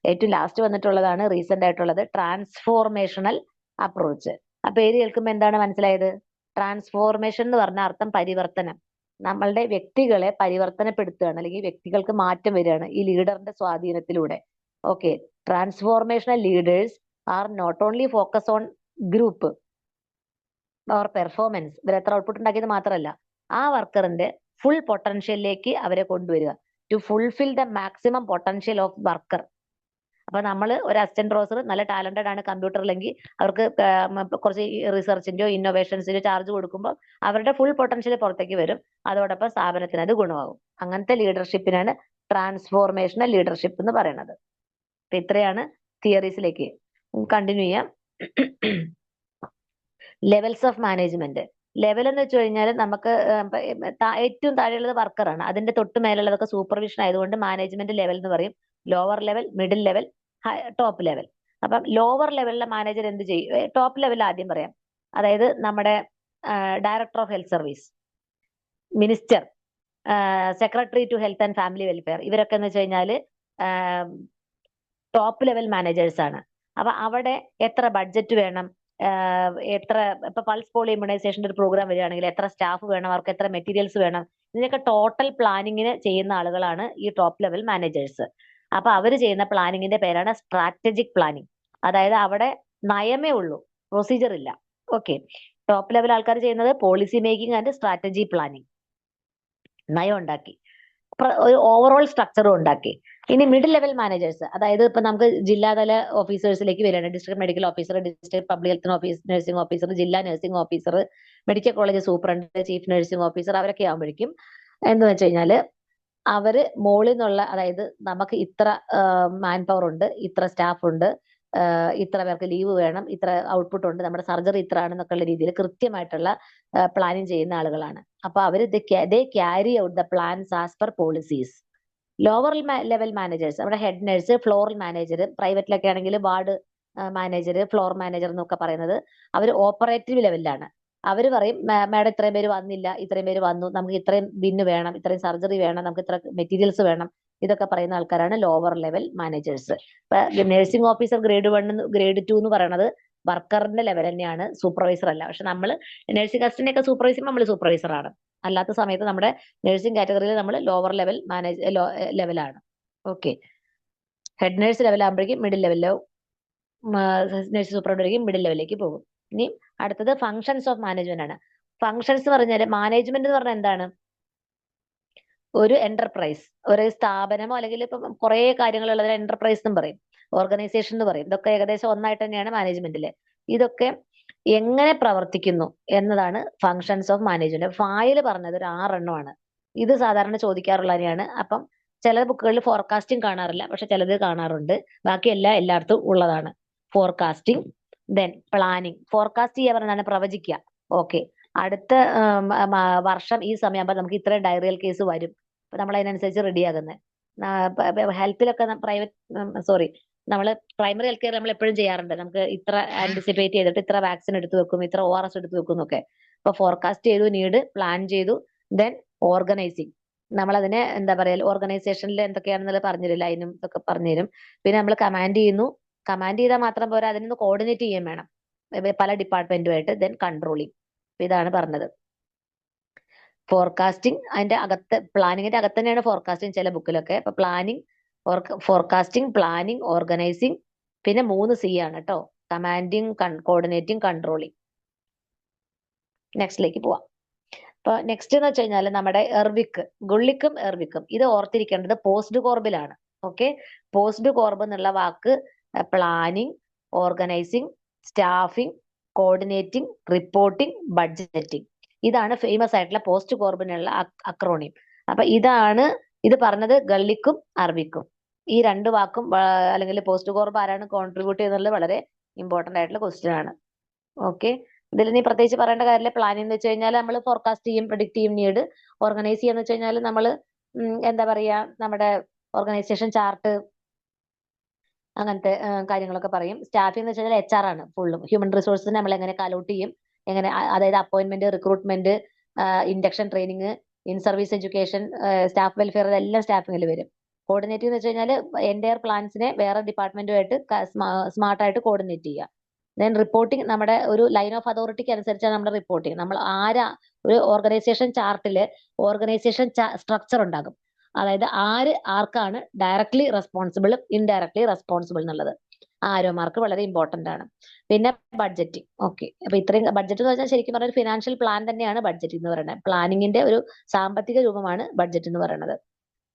ഏറ്റവും ലാസ്റ്റ് വന്നിട്ടുള്ളതാണ് റീസെന്റ് ആയിട്ടുള്ളത് ട്രാൻസ്ഫോർമേഷണൽ അപ്രോച്ച്. ആ പേര് കേൾക്കുമ്പോൾ എന്താണ് മനസ്സിലായത്? ട്രാൻസ്ഫോർമേഷൻ എന്ന് പറഞ്ഞ അർത്ഥം പരിവർത്തനം. നമ്മളുടെ വ്യക്തികളെ പരിവർത്തനപ്പെടുത്തുകയാണ്, അല്ലെങ്കിൽ വ്യക്തികൾക്ക് മാറ്റം വരികയാണ് ഈ ലീഡറിന്റെ സ്വാധീനത്തിലൂടെ. Okay. Transformational leaders are not only focus on group or performance. ഇവർ എത്ര ഔട്ട്പുട്ട് ഉണ്ടാക്കിയത് മാത്രമല്ല, ആ വർക്കറിന്റെ ഫുൾ പൊട്ടൻഷ്യലിലേക്ക് അവരെ കൊണ്ടുവരിക, to fulfil the maximum potential of worker. അപ്പൊ നമ്മൾ ഒരു അസിസ്റ്റന്റ് പ്രൊഫസർ നല്ല ടാലന്റഡ് ആണ് കമ്പ്യൂട്ടറിലെങ്കിൽ അവർക്ക് കുറച്ച് റിസർച്ചിന്റെയോ ഇന്നോവേഷൻസിന്റെയോ ചാർജ് കൊടുക്കുമ്പോൾ അവരുടെ ഫുൾ പൊട്ടൻഷ്യൽ പുറത്തേക്ക് വരും. അതോടൊപ്പം സ്ഥാപനത്തിന് അത് ഗുണമാകും. അങ്ങനത്തെ ലീഡർഷിപ്പിനാണ് ട്രാൻസ്ഫോർമേഷണൽ ലീഡർഷിപ്പ് എന്ന് പറയുന്നത്. ഇത്രയാണ് തിയറീസിലേക്ക്. കണ്ടിന്യൂ ചെയ്യാം. Levels of management. ലെവൽ എന്ന് വെച്ച് കഴിഞ്ഞാൽ നമുക്ക് ഏറ്റവും താഴെയുള്ളത് വർക്കറാണ്, അതിന്റെ തൊട്ട് മേലുള്ളതൊക്കെ സൂപ്പർവിഷൻ ആയതുകൊണ്ട് മാനേജ്മെന്റ് ലെവൽ എന്ന് പറയും. Lower level, middle level, top level. അപ്പം ലോവർ ലെവലിലെ മാനേജർ എന്ത് ചെയ്യും? ടോപ്പ് ലെവൽ ആദ്യം പറയാം. അതായത് നമ്മുടെ director of health service, minister, secretary to health and family welfare, ഇവരൊക്കെ എന്ന് വെച്ച് കഴിഞ്ഞാൽ ടോപ്പ് ലെവൽ മാനേജേഴ്സ് ആണ്. അപ്പൊ അവിടെ എത്ര ബഡ്ജറ്റ് വേണം, എത്ര ഇപ്പൊ പൾസ് പോളിയോ ഇമ്മ്യൂണൈസേഷന്റെ ഒരു പ്രോഗ്രാം വരികയാണെങ്കിൽ എത്ര സ്റ്റാഫ് വേണം, അവർക്ക് എത്ര മെറ്റീരിയൽസ് വേണം, ഇതിനൊക്കെ ടോട്ടൽ പ്ലാനിങ്ങിന് ചെയ്യുന്ന ആളുകളാണ് ഈ ടോപ്പ് ലെവൽ മാനേജേഴ്സ്. അപ്പൊ അവർ ചെയ്യുന്ന പ്ലാനിങ്ങിന്റെ പേരാണ് സ്ട്രാറ്റജിക് പ്ലാനിങ്. അതായത് അവിടെ നയമേ ഉള്ളൂ, പ്രൊസീജിയർ ഇല്ല. ഓക്കെ. ടോപ്പ് ലെവൽ ആൾക്കാർ ചെയ്യുന്നത് policy making and strategy planning, നയം ഉണ്ടാക്കി, ഒരു ഓവറോൾ സ്ട്രക്ചറും ഉണ്ടാക്കി. ഇനി മിഡിൽ ലെവൽ മാനേജേഴ്സ്, അതായത് ഇപ്പൊ നമുക്ക് ജില്ലാതല ഓഫീസേഴ്സിലേക്ക് വരികയാണ്. District medical officer, district public health officer, nursing officer, ജില്ലാ nursing officer, medical college superintendent, chief nursing officer, അവരൊക്കെ ആകുമ്പോഴേക്കും എന്ന് വെച്ച് കഴിഞ്ഞാല് അവര് മുകളിൽ നിന്നുള്ള, അതായത് നമുക്ക് ഇത്ര മാൻ പവർ ഉണ്ട്, ഇത്ര സ്റ്റാഫ് ഉണ്ട്, ഇത്ര പേർക്ക് ലീവ് വേണം, ഇത്ര ഔട്ട്പുട്ട് ഉണ്ട്, നമ്മുടെ സർജറി ഇത്ര ആണെന്നൊക്കെയുള്ള രീതിയിൽ കൃത്യമായിട്ടുള്ള പ്ലാനിങ് ചെയ്യുന്ന ആളുകളാണ്. അപ്പൊ അവര് they carry out the plans as per policies. Lower level managers, അവിടെ ഹെഡ് നഴ്സ്, ഫ്ലോറൽ മാനേജർ, പ്രൈവറ്റിലൊക്കെ ആണെങ്കിൽ വാർഡ് മാനേജർ, ഫ്ലോർ മാനേജർ എന്നൊക്കെ പറയുന്നത് അവർ ഓപ്പറേറ്റീവ് ലെവലിലാണ്. അവർ പറയും മാഡം ഇത്രയും പേര് വന്നില്ല, ഇത്രയും പേര് വന്നു, നമുക്ക് ഇത്രയും ബിന്ന് വേണം, ഇത്രയും സർജറി വേണം, നമുക്ക് ഇത്ര മെറ്റീരിയൽസ് വേണം, ഇതൊക്കെ പറയുന്ന ആൾക്കാരാണ് lower level managers. Nursing officer grade 1, grade 2 എന്ന് പറയുന്നത് വർക്കറിന്റെ ലെവൽ തന്നെയാണ്, സൂപ്പർവൈസർ അല്ല. പക്ഷെ നമ്മൾ നഴ്സിംഗ് അസിസ്റ്റന്റ് ഒക്കെ സൂപ്പർവൈസർ, നമ്മൾ സൂപ്പർവൈസർ ആണ്. അല്ലാത്ത സമയത്ത് നമ്മുടെ നഴ്സിംഗ് കാറ്റഗറിയിൽ നമ്മൾ ലോവർ ലെവൽ ലെവലാണ്. ഓക്കെ. ഹെഡ് നഴ്സ് ലെവൽ ആകുമ്പോഴേക്കും മിഡിൽ ലെവലിലോ, നഴ്സ് സൂപ്പർവൈസർ ആയിരിക്കും മിഡിൽ ലെവലിലേക്ക് പോകും. ഇനി അടുത്തത് ഫങ്ഷൻസ് ഓഫ് മാനേജ്മെന്റ് ആണ്. ഫങ്ഷൻസ് എന്ന് പറഞ്ഞാൽ മാനേജ്മെന്റ് എന്ന് പറഞ്ഞാൽ എന്താണ്? ഒരു എന്റർപ്രൈസ്, ഒരു സ്ഥാപനമോ അല്ലെങ്കിൽ ഇപ്പം കുറെ കാര്യങ്ങളുള്ളതിന് എന്റർപ്രൈസ് എന്നും പറയും, ഓർഗനൈസേഷൻ എന്ന് പറയും. ഇതൊക്കെ ഏകദേശം ഒന്നായിട്ട് തന്നെയാണ് മാനേജ്മെന്റില്. ഇതൊക്കെ എങ്ങനെ പ്രവർത്തിക്കുന്നു എന്നതാണ് ഫങ്ഷൻസ് ഓഫ് മാനേജ്മെന്റ്. ഫായിൽ പറഞ്ഞത് ഒരു 6 എണ്ണമാണ്. ഇത് സാധാരണ ചോദിക്കാറുള്ള തന്നെയാണ്. അപ്പം ചില ബുക്കുകളിൽ ഫോർകാസ്റ്റിംഗ് കാണാറില്ല, പക്ഷെ ചിലത് കാണാറുണ്ട്. ബാക്കി എല്ലായിടത്തും ഉള്ളതാണ്. Forecasting, then planning. ഫോർകാസ്റ്റ് ചെയ്യുക പറഞ്ഞാണ് പ്രവചിക്കുക. ഓക്കെ, അടുത്ത വർഷം ഈ സമയമാകുമ്പോൾ നമുക്ക് ഇത്ര ഡയറിയൽ കേസ് വരും, അപ്പൊ നമ്മൾ അതിനനുസരിച്ച് റെഡിയാകുന്നത്. ഹെൽത്തിലൊക്കെ നമ്മൾ പ്രൈമറി ഹെൽത്ത് കെയർ നമ്മൾ എപ്പോഴും ചെയ്യാറുണ്ട്. നമുക്ക് ഇത്ര ആന്റിസിപ്പേറ്റ് ചെയ്തിട്ട് ഇത്ര വാക്സിൻ എടുത്തു വെക്കും, ഇത്ര ORS എടുത്തു വെക്കും എന്നൊക്കെ. അപ്പൊ ഫോർകാസ്റ്റ് ചെയ്തു, നീഡ് പ്ലാൻ ചെയ്തു, ദെൻ ഓർഗനൈസിങ്. നമ്മളതിനെ എന്താ പറയുക, ഓർഗനൈസേഷനിൽ എന്തൊക്കെയാണെന്നുള്ളത് പറഞ്ഞുതരില്ല, അതിനും ഇതൊക്കെ പറഞ്ഞുതരും. പിന്നെ നമ്മൾ കമാൻഡ് ചെയ്യുന്നു. കമാൻഡ് ചെയ്താൽ മാത്രം പോരാ, അതിനൊന്ന് കോർഡിനേറ്റ് ചെയ്യാൻ വേണം പല ഡിപ്പാർട്ട്മെന്റുമായിട്ട്. Then controlling. ഇതാണ് പറഞ്ഞത്. ഫോർകാസ്റ്റിംഗ് അതിന്റെ അകത്ത്, പ്ലാനിങ്ങിന്റെ അകത്ത് തന്നെയാണ് ഫോർകാസ്റ്റിംഗ് ചില ബുക്കിലൊക്കെ. അപ്പൊ പ്ലാനിങ്, ഫോർകാസ്റ്റിംഗ്, പ്ലാനിങ്, ഓർഗനൈസിങ്, പിന്നെ 3 C ആണ് കേട്ടോ: കമാൻഡിങ്, കോർഡിനേറ്റിംഗ്, കൺട്രോളിങ്. നെക്സ്റ്റിലേക്ക് പോവാം. അപ്പൊ നെക്സ്റ്റ് എന്ന് വെച്ച് കഴിഞ്ഞാൽ നമ്മുടെ ഗുള്ളിക്കും എർവിക്കും ഇത് ഓർത്തിരിക്കേണ്ടത് പോസ്റ്റ് കോർബിലാണ്. ഓക്കെ, പോസ്റ്റ് കോർബ് എന്നുള്ള വാക്ക് planning, organising, staffing, coordinating, reporting, budgeting. ഇതാണ് ഫേമസ് ആയിട്ടുള്ള പോസ്റ്റ് കോർബിനുള്ള അക്രോണിം. അപ്പൊ ഇത് പറഞ്ഞത് ഗള്ളിക്കും അറബിക്കും. ഈ 2 വാക്കും അല്ലെങ്കിൽ പോസ്റ്റ് കോർബ് ആരാണ് കോൺട്രിബ്യൂട്ട് ചെയ്യുന്നത് വളരെ ഇമ്പോർട്ടന്റ് ആയിട്ടുള്ള ക്വസ്റ്റ്യൻ ആണ്. ഓക്കെ, ഇതിൽ നീ പ്രത്യേകിച്ച് പറയേണ്ട കാര്യമില്ല. പ്ലാനിംഗ് എന്ന് വെച്ച് കഴിഞ്ഞാൽ നമ്മൾ ഫോർകാസ്റ്റ് ചെയ്യും, പ്രെഡിക്റ്റ് ചെയ്യും നീഡ്. ഓർഗനൈസ് ചെയ്യാന്ന് വെച്ച് കഴിഞ്ഞാൽ നമ്മൾ എന്താ പറയാ, നമ്മുടെ ഓർഗനൈസേഷൻ ചാർട്ട് അങ്ങനത്തെ കാര്യങ്ങളൊക്കെ പറയും. സ്റ്റാഫിംഗ് എന്ന് വെച്ച് കഴിഞ്ഞാൽ HR ആണ് ഫുള്ളും. ഹ്യൂമൻ റിസോഴ്സിനെ നമ്മൾ എങ്ങനെ അലോട്ട് ചെയ്യും, എങ്ങനെ, അതായത് appointment, recruitment, induction training, in service education, staff welfare, ഇതെല്ലാം സ്റ്റാഫിംഗിൽ വരും. കോർഡിനേറ്റീവ് എന്ന് വെച്ച് കഴിഞ്ഞാൽ എൻ്റയർ പ്ലാൻസിനെ വേറെ ഡിപ്പാർട്ട്മെന്റുമായിട്ട് സ്മാർട്ടായിട്ട് കോർഡിനേറ്റ് ചെയ്യുക. ദെൻ റിപ്പോർട്ടിംഗ്, നമ്മുടെ ഒരു ലൈൻ ഓഫ് അതോറിറ്റിക്ക് അനുസരിച്ചാണ് നമ്മുടെ റിപ്പോർട്ടിംഗ്. നമ്മൾ ഒരു ഓർഗനൈസേഷൻ ചാർട്ടില് ഓർഗനൈസേഷൻ സ്ട്രക്ചർ ഉണ്ടാകും. അതായത് ആർക്കാണ് ഡയറക്ട്ലി റെസ്പോൺസിബിളും ഇൻഡയറക്ട്ലി റെസ്പോൺസിബിൾ എന്നുള്ളത്. ആരോ മാർക്ക് വളരെ ഇമ്പോർട്ടന്റ് ആണ്. പിന്നെ ബഡ്ജറ്റിംഗ്. ഓക്കെ, അപ്പൊ ഇത്രയും ബഡ്ജറ്റ് എന്ന് വെച്ചാൽ ശരിക്കും പറഞ്ഞാൽ ഫിനാൻഷ്യൽ പ്ലാൻ തന്നെയാണ് ബഡ്ജറ്റ് എന്ന് പറയുന്നത്. പ്ലാനിങ്ങിന്റെ ഒരു സാമ്പത്തിക രൂപമാണ് ബഡ്ജറ്റ് എന്ന് പറയുന്നത്.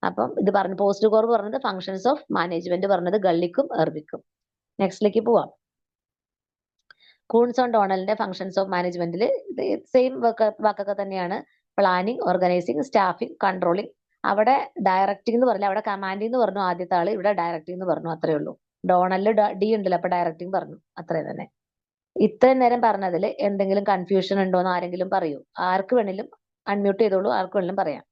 അപ്പം ഇത് പറഞ്ഞു പോസ്റ്റ് കോർ പറഞ്ഞത് ഫങ്ഷൻസ് ഓഫ് മാനേജ്മെന്റ് പറഞ്ഞത് ഗള്ളിക്കും എർവിക്കും. നെക്സ്റ്റിലേക്ക് പോവാം. കൂൺസ് ഓൺ ഡോണലിന്റെ ഫങ്ഷൻസ് ഓഫ് മാനേജ്മെന്റിൽ സെയിം വാക്കൊക്കെ തന്നെയാണ്. Planning, organising, staffing, controlling. അവിടെ ഡയറക്ടിംഗ് എന്ന് പറഞ്ഞില്ല, അവിടെ കമാൻഡിംഗ് എന്ന് പറഞ്ഞു ആദ്യത്തെ ആള്, ഇവിടെ ഡയറക്ടിംഗ് എന്ന് പറഞ്ഞു. അത്രേ ഉള്ളൂ. ഡോണലില് ഡി ഉണ്ടല്ലോ, അപ്പൊ ഡയറക്ടിംഗ് പറഞ്ഞു. അത്രയും തന്നെ. ഇത്രയും നേരം പറഞ്ഞതിൽ എന്തെങ്കിലും കൺഫ്യൂഷൻ ഉണ്ടോ എന്ന് ആരെങ്കിലും പറയൂ. ആർക്ക് വേണേലും അൺമ്യൂട്ട് ചെയ്തോളൂ, ആർക്ക് വേണേലും പറയാം.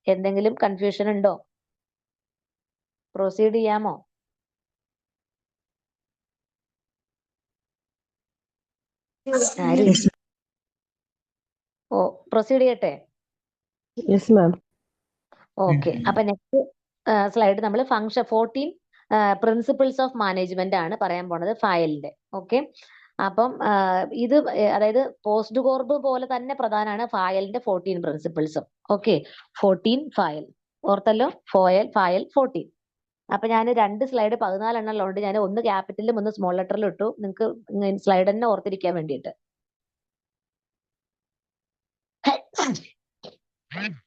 എന്തെങ്കിലും കൺഫ്യൂഷൻ ഉണ്ടോ? പ്രൊസീഡ് ചെയ്യാമോ? ആരും ഓ പ്രൊസീഡ് ചെയ്യട്ടെ. Yes ma'am. ഓക്കെ, അപ്പൊ നെക്സ്റ്റ് സ്ലൈഡ് നമ്മൾ ഫംഗ്ഷൻ 14 പ്രിൻസിപ്പിൾസ് ഓഫ് മാനേജ്മെന്റ് ആണ് പറയാൻ പോണത് ഫയലിന്റെ. ഓക്കെ, അപ്പം ഇത് അതായത് പോസ്റ്റ് കോർബ് പോലെ തന്നെ പ്രധാനമാണ് ഫയലിന്റെ 14 പ്രിൻസിപ്പിൾസും. ഓക്കെ, 14 ഫയൽ ഓർത്തല്ലോ, ഫയൽ 14. അപ്പൊ ഞാൻ 2 സ്ലൈഡ് 14 എണ്ണം ഉള്ളതുകൊണ്ട് ഞാൻ ഒന്ന് ക്യാപിറ്റലിലും ഒന്ന് സ്മോൾ ലെറ്ററിലും ഇട്ടു, നിങ്ങൾക്ക് സ്ലൈഡ് തന്നെ ഓർത്തിരിക്കാൻ വേണ്ടിയിട്ട്.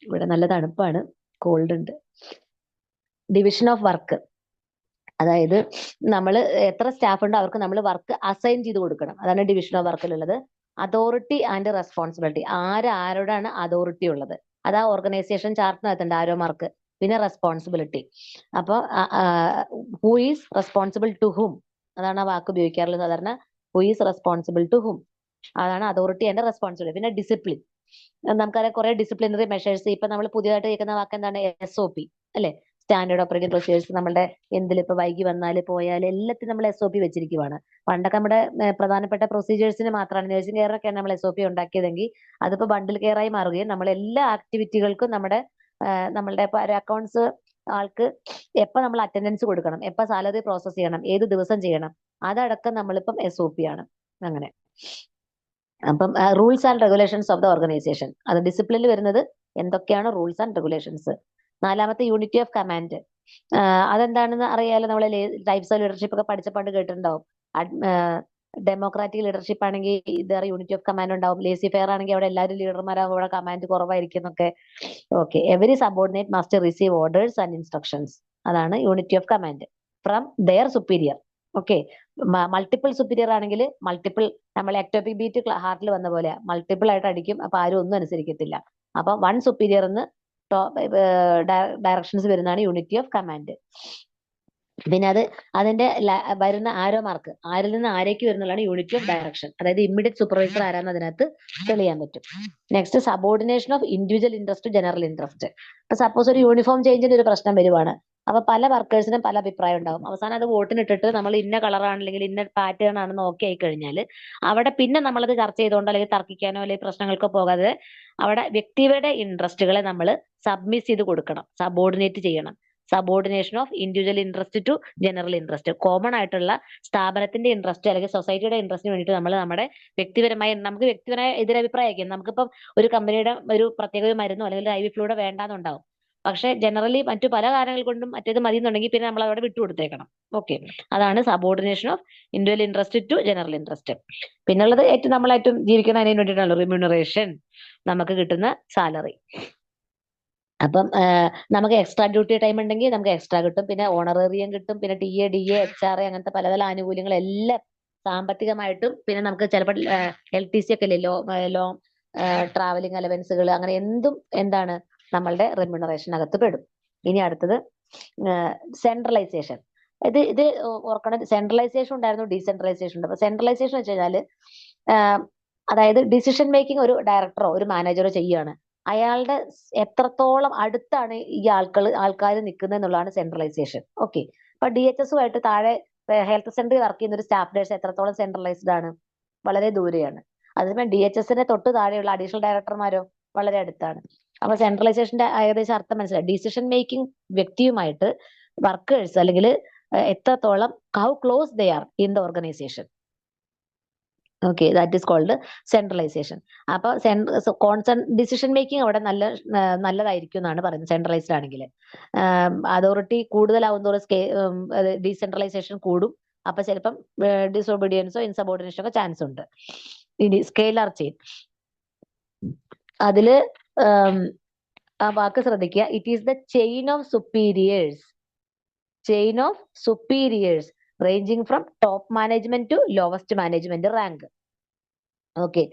ഇവിടെ നല്ല തണുപ്പാണ്, കോൾഡ് ഉണ്ട്. ഡിവിഷൻ ഓഫ് വർക്ക്, അതായത് നമ്മൾ എത്ര സ്റ്റാഫ് ഉണ്ടോ അവർക്ക് നമ്മൾ വർക്ക് അസൈൻ ചെയ്ത് കൊടുക്കണം. അതാണ് ഡിവിഷൻ ഓഫ് വർക്കിലുള്ളത്. അതോറിറ്റി ആൻഡ് റെസ്പോൺസിബിലിറ്റി, ആരോടാണ് അതോറിറ്റി ഉള്ളത്, അതാ ഓർഗനൈസേഷൻ ചാർട്ടിനകത്തുണ്ട് ആരോ മാർക്ക്. പിന്നെ റെസ്പോൺസിബിലിറ്റി, അപ്പൊ who is responsible to whom, അതാണ് ആ വാക്ക് ഉപയോഗിക്കാറുള്ളത് സാധാരണ. Who is responsible to whom, അതാണ് അതോറിറ്റി ആൻഡ് റെസ്പോൺസിബിലിറ്റി. പിന്നെ ഡിസിപ്ലിൻ, നമുക്കറിയാം കുറെ ഡിസിപ്ലിനറി മെഷേഴ്സ്. ഇപ്പൊ നമ്മൾ പുതിയതായിട്ട് കേൾക്കുന്ന വാക്ക് എന്താണ്? SOP അല്ലെ, സ്റ്റാൻഡേർഡ് ഓപ്പറേറ്റിംഗ് പ്രൊസീജിയേഴ്സ്. നമ്മുടെ എന്തിലിപ്പോ വൈകി വന്നാല് പോയാല് എല്ലാത്തിനും നമ്മൾ SOP വെച്ചിരിക്കുവാണ്. പണ്ടൊക്കെ നമ്മുടെ പ്രധാനപ്പെട്ട പ്രൊസീജിയേഴ്സിന് മാത്രമാണ്, നഴ്സിംഗ് കെയറിനൊക്കെയാണ് നമ്മൾ SOP ഉണ്ടാക്കിയതെങ്കിൽ അതിപ്പോ ബണ്ടിൽ കെയർ ആയി മാറുകയും നമ്മൾ എല്ലാ ആക്ടിവിറ്റികൾക്കും നമ്മളുടെ അക്കൗണ്ട്സ് ആൾക്ക് എപ്പോ നമ്മൾ അറ്റൻഡൻസ് കൊടുക്കണം, എപ്പോ സാലറി പ്രോസസ് ചെയ്യണം, ഏത് ദിവസം ചെയ്യണം, അതടക്കം നമ്മളിപ്പം SOP ആണ്. അങ്ങനെ അപ്പം rules and regulations of the organisation, അത് ഡിസിപ്ലിനിൽ വരുന്നത് എന്തൊക്കെയാണ് റൂൾസ് ആൻഡ് റെഗുലേഷൻസ്. 4ാമത്തെ യൂണിറ്റി ഓഫ് കമാൻഡ്, അതെന്താണെന്ന് അറിയാലോ, നമ്മൾ ടൈപ്സ് ഓഫ് ലീഡർഷിപ്പ് ഒക്കെ പഠിച്ചപ്പോൾ കേട്ടിട്ടുണ്ടാവും. ഡെമോക്രാറ്റിക് ലീഡർഷിപ്പ് ആണെങ്കിൽ ഇതേ യൂണിറ്റി ഓഫ് കമാൻഡ് ഉണ്ടാവും. ലേസി ഫെയർ ആണെങ്കിൽ അവിടെ എല്ലാവരും ലീഡർമാരാകും, അവിടെ കമാൻഡ് കുറവായിരിക്കും എന്നൊക്കെ. Okay, every subordinate must receive orders and instructions, അതാണ് unity of command from their superior. Okay, multiple superior ആണെങ്കിൽ മൾട്ടിപ്പിൾ, നമ്മൾ എക്ടോപിക് ബീറ്റ് ഹാർട്ടിൽ വന്ന പോലെ മൾട്ടിപ്പിൾ ആയിട്ട് അടിക്കും, അപ്പൊ ആരും ഒന്നും അനുസരിക്കത്തില്ല. അപ്പൊ 1 സുപ്പീരിയർ എന്ന് ഡയറക്ഷൻസ് വരുന്നതാണ് യൂണിറ്റി ഓഫ് കമാൻഡ്. പിന്നെ അതിന്റെ വരുന്ന ആരോ മാർക്ക്, ആരിൽ നിന്ന് ആരേക്ക് വരുന്നതാണ് യൂണിറ്റി ഓഫ് ഡയറക്ഷൻ. അതായത് ഇമ്മീഡിയറ്റ് സൂപ്പർവൈസർ ആരാന്ന് അതിനകത്ത് തെളിയാൻ പറ്റും. Next subordination of individual interest general interest. ഇപ്പൊ സപ്പോസ് ഒരു യൂണിഫോം ചേഞ്ചിന്റെ ഒരു പ്രശ്നം വരുവാണ്, അപ്പൊ പല വർക്കേഴ്സിനും പല അഭിപ്രായം ഉണ്ടാവും. അവസാനം അത് വോട്ടിനിട്ടിട്ട് നമ്മൾ ഇന്ന കളറാണ് അല്ലെങ്കിൽ ഇന്ന പാറ്റേൺ ആണെന്ന് ഓക്കെ ആയി കഴിഞ്ഞാൽ അവിടെ പിന്നെ നമ്മളത് ചർച്ച ചെയ്തുകൊണ്ടോ അല്ലെങ്കിൽ തർക്കിക്കാനോ അല്ലെങ്കിൽ പ്രശ്നങ്ങൾക്കോ പോകാതെ അവിടെ വ്യക്തിയുടെ ഇൻട്രസ്റ്റുകളെ നമ്മൾ സബ്മിസ് ചെയ്ത് കൊടുക്കണം, സബോർഡിനേറ്റ് ചെയ്യണം. Subordination of individual interest to general interest, common ആയിട്ടുള്ള സ്ഥാപനത്തിന്റെ ഇൻട്രസ്റ്റ് അല്ലെങ്കിൽ സൊസൈറ്റിയുടെ ഇൻട്രസ്റ്റിന് വേണ്ടിയിട്ട് നമ്മൾ നമ്മുടെ നമുക്ക് വ്യക്തിപരമായ എതിരഭിപ്രായമായിരിക്കും. നമുക്കിപ്പം ഒരു കമ്പനിയുടെ ഒരു പ്രത്യേക മരുന്നോ അല്ലെങ്കിൽ IV ഫ്ലൂയിഡോ വേണ്ടാന്നുണ്ടാവും. പക്ഷെ ജനറലി മറ്റു പല കാരണങ്ങൾ കൊണ്ടും മറ്റേത് മതി എന്നുണ്ടെങ്കിൽ പിന്നെ നമ്മൾ അവിടെ വിട്ടുകൊടുത്തേക്കണം. ഓക്കെ, അതാണ് subordination of individual interest to general interest. പിന്നുള്ളത് നമ്മളേറ്റവും ജീവിക്കുന്നതിന് വേണ്ടിയിട്ടാണല്ലോ റിമ്യൂണറേഷൻ, നമുക്ക് കിട്ടുന്ന സാലറി. അപ്പം നമുക്ക് എക്സ്ട്രാ ഡ്യൂട്ടി ടൈം ഉണ്ടെങ്കിൽ നമുക്ക് എക്സ്ട്രാ കിട്ടും, പിന്നെ ഓണറേറിയം കിട്ടും, പിന്നെ TA DA HRA അങ്ങനത്തെ പല പല ആനുകൂല്യങ്ങളെല്ലാം സാമ്പത്തികമായിട്ടും, പിന്നെ നമുക്ക് ചിലപ്പോൾ LTC ഒക്കെ ഇല്ലേ, ലോങ് ട്രാവലിംഗ് അലവൻസുകൾ, അങ്ങനെ എന്തും എന്താണ് നമ്മളുടെ റെമ്യൂണറേഷനകത്ത് പെടും. ഇനി അടുത്തത് സെൻട്രലൈസേഷൻ. ഇത് ഓർക്കണം, സെൻട്രലൈസേഷൻ ഉണ്ടായിരുന്നു, ഡീസെൻട്രലൈസേഷൻ ഉണ്ട്. അപ്പൊ സെൻട്രലൈസേഷൻ വെച്ച് കഴിഞ്ഞാല് അതായത് ഡിസിഷൻ മേക്കിംഗ് ഒരു ഡയറക്ടറോ ഒരു മാനേജറോ ചെയ്യുകയാണ്, അയാളുടെ എത്രത്തോളം അടുത്താണ് ഈ ആൾക്കാർ നിൽക്കുന്നത് എന്നുള്ളതാണ് സെൻട്രലൈസേഷൻ. ഓക്കെ, അപ്പൊ DHSുമായിട്ട് താഴെ ഹെൽത്ത് സെന്ററിൽ വർക്ക് ചെയ്യുന്ന ഒരു സ്റ്റാഫ് നേഴ്സ് എത്രത്തോളം സെൻട്രലൈസ്ഡ് ആണ്? വളരെ ദൂരെയാണ്. അതിന് DHSന്റെ തൊട്ട് താഴെയുള്ള അഡീഷണൽ ഡയറക്ടർമാരോ വളരെ അടുത്താണ്. അപ്പൊ സെൻട്രലൈസേഷന്റെ ഏകദേശം അർത്ഥം മനസ്സിലായി. ഡിസിഷൻ മേക്കിംഗ് വ്യക്തിയുമായിട്ട് വർക്കേഴ്സ് അല്ലെങ്കിൽ എത്രത്തോളം how close they are in the organisation. Okay, that is called centralisation. അപ്പൊ ഡിസിഷൻ മേക്കിംഗ് അവിടെ നല്ലതായിരിക്കും എന്നാണ് പറയുന്നത് സെൻട്രലൈസ്ഡ് ആണെങ്കിൽ. അതോറിറ്റി കൂടുതലാവും തോറും ഡീസെൻട്രലൈസേഷൻ കൂടും. അപ്പൊ ചിലപ്പം ഡിസോബീഡിയൻസോ ഇൻസബോർഡിനേഷനോ ഒക്കെ ചാൻസ് ഉണ്ട്. ഇനി സ്കെയിലർ ചെയിൻ, അതില് ആ വാക്ക് ശ്രദ്ധിക്കുക. It is the chain of superiors, chain of superiors ranging from top management to lowest management rank. Okay,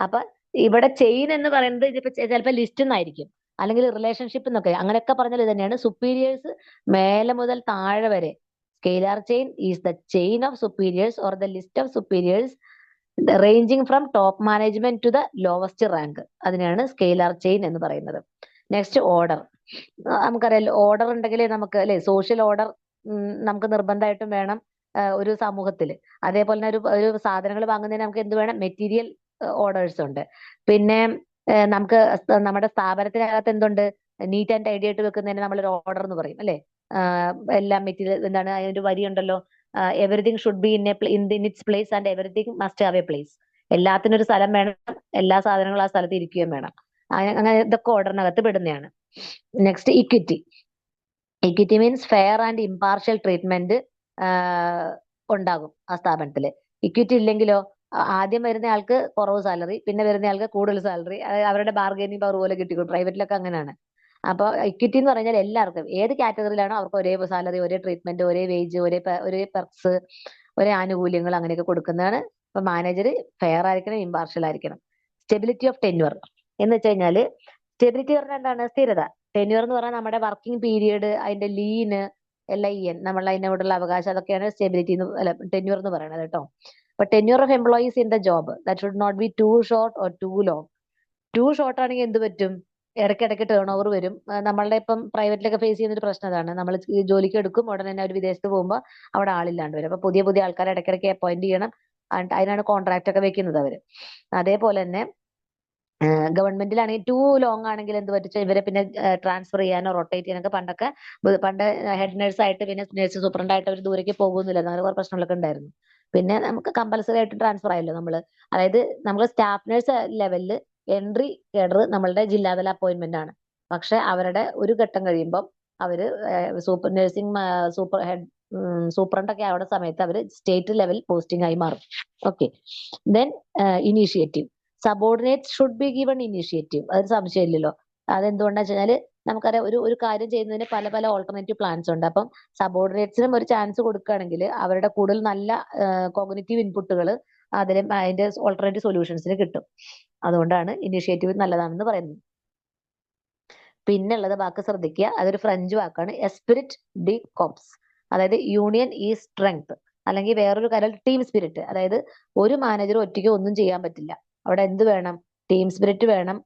അപ്പൊ ഇവിടെ ചെയിൻ എന്ന് പറയുന്നത് ഇതിപ്പോ ചിലപ്പോൾ ലിസ്റ്റ് എന്നായിരിക്കും, അല്ലെങ്കിൽ റിലേഷൻഷിപ്പ് എന്നൊക്കെ, അങ്ങനെയൊക്കെ പറഞ്ഞാൽ ഇത് തന്നെയാണ്. സുപ്പീരിയേഴ്സ് മേലെ മുതൽ താഴെ വരെ. Scalar chain is the chain of superiors or the list of superiors ranging from top management to the lowest rank. അതിനാണ് സ്കെയിലാർ ചെയിൻ എന്ന് പറയുന്നത്. Next order. നമുക്കറിയാലോ, ഓർഡർ ഉണ്ടെങ്കിൽ നമുക്ക് അല്ലെ സോഷ്യൽ ഓർഡർ നമുക്ക് നിർബന്ധമായിട്ടും വേണം ഒരു സമൂഹത്തിൽ. അതേപോലെ തന്നെ ഒരു സാധനങ്ങൾ വാങ്ങുന്നതിന് നമുക്ക് എന്ത് വേണം? മെറ്റീരിയൽ ഓർഡേഴ്സ് ഉണ്ട്. പിന്നെ നമുക്ക് നമ്മുടെ സ്ഥാപനത്തിനകത്ത് എന്തുണ്ട്? നീറ്റ് ആൻഡ് ടൈഡി ആയിട്ട് വെക്കുന്നതിന് നമ്മളൊരു ഓർഡർ എന്ന് പറയും അല്ലെ. എല്ലാം മെറ്റീരിയൽ എന്താണ്, അതിനൊരു വരി ഉണ്ടല്ലോ, everything should be in its place and everything must have A place. എല്ലാത്തിനും ഒരു സ്ഥലം വേണം, എല്ലാ സാധനങ്ങളും ആ സ്ഥലത്ത് ഇരിക്കുകയും വേണം. അങ്ങനെ ഇതൊക്കെ ഓർഡറിനകത്ത് പെടുന്നതാണ്. Next equity. Equity means fair and impartial treatment ഉണ്ടാകും ആ സ്ഥാപനത്തില്. ഇക്വിറ്റി ഇല്ലെങ്കിലോ ആദ്യം വരുന്ന ആൾക്ക് കുറവ് സാലറി, പിന്നെ വരുന്ന ആൾക്ക് കൂടുതൽ സാലറി, അവരുടെ ബാർഗൈനിങ് പവർ പോലെ കിട്ടിക്കും. പ്രൈവറ്റിലൊക്കെ അങ്ങനെയാണ്. അപ്പൊ ഇക്വിറ്റി എന്ന് പറഞ്ഞാൽ എല്ലാവർക്കും ഏത് കാറ്റഗറിയിലാണോ അവർക്ക് ഒരേ സാലറി, ഒരേ ട്രീറ്റ്മെന്റ്, ഒരേ വേജ്, ഒരേ പെർക്സ്, ഒരേ ആനുകൂല്യങ്ങൾ അങ്ങനെയൊക്കെ കൊടുക്കുന്നതാണ്. അപ്പൊ മാനേജർ ഫെയർ ആയിരിക്കണം, ഇമ്പാർഷ്യൽ ആയിരിക്കണം. സ്റ്റെബിലിറ്റി ഓഫ് ടെന്യൂർ എന്ന് വെച്ച് കഴിഞ്ഞാല്, സ്റ്റെബിലിറ്റി പറഞ്ഞാൽ എന്താണ്? സ്ഥിരത. ടെന്യൂർ എന്ന് പറഞ്ഞാൽ നമ്മുടെ വർക്കിംഗ് പീരീഡ്, അതിന്റെ ലീന്, LIN, നമ്മൾ അതിനോടുള്ള അവകാശം, അതൊക്കെയാണ് സ്റ്റെബിലിറ്റി അല്ല ടെന്യൂർ എന്ന് പറയുന്നത് കേട്ടോ. അപ്പൊ tenure of employees in the job that should not be too short or too long. Too short ആണെങ്കിൽ എന്ത് പറ്റും? ഇടയ്ക്കിടയ്ക്ക് ടേൺ ഓവർ വരും. നമ്മളുടെ ഇപ്പം പ്രൈവറ്റിലൊക്കെ ഫേസ് ചെയ്യുന്ന ഒരു പ്രശ്നം അതാണ്. നമ്മൾ ജോലിക്ക് എടുക്കും, ഉടനെ തന്നെ ഒരു വിദേശത്ത് പോകുമ്പോൾ അവിടെ ആളില്ലാണ്ട് വരും. അപ്പൊ പുതിയ പുതിയ ആൾക്കാരെ ഇടയ്ക്കിടയ്ക്ക് അപ്പോയിന്റ് ചെയ്യണം. അതിനാണ് കോൺട്രാക്ട് ഒക്കെ വെക്കുന്നത് അവര്. അതേപോലെ തന്നെ ഗവൺമെന്റിലാണെങ്കിൽ ടു ലോങ് ആണെങ്കിൽ എന്ത് പറ്റിച്ചാൽ ഇവരെ പിന്നെ ട്രാൻസ്ഫർ ചെയ്യാനോ റൊട്ടേറ്റ് ചെയ്യാനൊക്കെ പണ്ട് ഹെഡ് നഴ്സ് ആയിട്ട് പിന്നെ നഴ്സ് സൂപ്രണ്ട് ആയിട്ട് അവർ ദൂരേക്ക് പോകുന്നില്ല, അങ്ങനെ കുറെ പ്രശ്നങ്ങളൊക്കെ ഉണ്ടായിരുന്നു. പിന്നെ നമുക്ക് കമ്പൽസറി ആയിട്ട് ട്രാൻസ്ഫർ ആയല്ലോ നമ്മള്. അതായത് നമ്മൾ സ്റ്റാഫ് നഴ്സ് ലെവലില് എൻട്രി കേഡർ നമ്മളുടെ ജില്ലാതല അപ്പോയിന്റ്മെന്റ് ആണ്. പക്ഷെ അവരുടെ ഒരു ഘട്ടം കഴിയുമ്പോൾ അവര് സൂപ്പർ നഴ്സിംഗ് സൂപ്രണ്ട് ഒക്കെ ആവുന്ന സമയത്ത് അവര് സ്റ്റേറ്റ് ലെവൽ പോസ്റ്റിംഗ് ആയി മാറും. Okay, then initiative. Subordinate should be given initiative, അത് സംശയമില്ലല്ലോ. അതെന്തുകൊണ്ടാ വെച്ചാല് നമുക്കറിയാം ഒരു കാര്യം ചെയ്യുന്നതിന് പല പല ഓൾട്ടർനേറ്റീവ് പ്ലാൻസ് ഉണ്ട്. അപ്പം സബോർഡിനേറ്റ്സിനും ഒരു ചാൻസ് കൊടുക്കുകയാണെങ്കിൽ അവരുടെ കൂടുതൽ നല്ല കോഗ്നിറ്റീവ് ഇൻപുട്ടുകൾ അതിന്റെ ഓൾട്ടർനേറ്റീവ് സൊല്യൂഷൻസിന് കിട്ടും. അതുകൊണ്ടാണ് ഇനിഷ്യേറ്റീവ് നല്ലതാണെന്ന് പറയുന്നത്. പിന്നുള്ളത് വാക്ക് ശ്രദ്ധിക്കുക, അതൊരു ഫ്രഞ്ച് വാക്കാണ്, എസ്പിരിറ്റ് ഡി കോപ്സ്. അതായത് യൂണിയൻ ഈ സ്ട്രെങ്ത്, അല്ലെങ്കിൽ വേറൊരു കാര്യം ടീം സ്പിരിറ്റ്. അതായത് ഒരു മാനേജർ ഒറ്റയ്ക്ക് ഒന്നും ചെയ്യാൻ പറ്റില്ല. അവിടെ എന്ത് വേണം? ടീം സ്പിരിറ്റ് വേണം,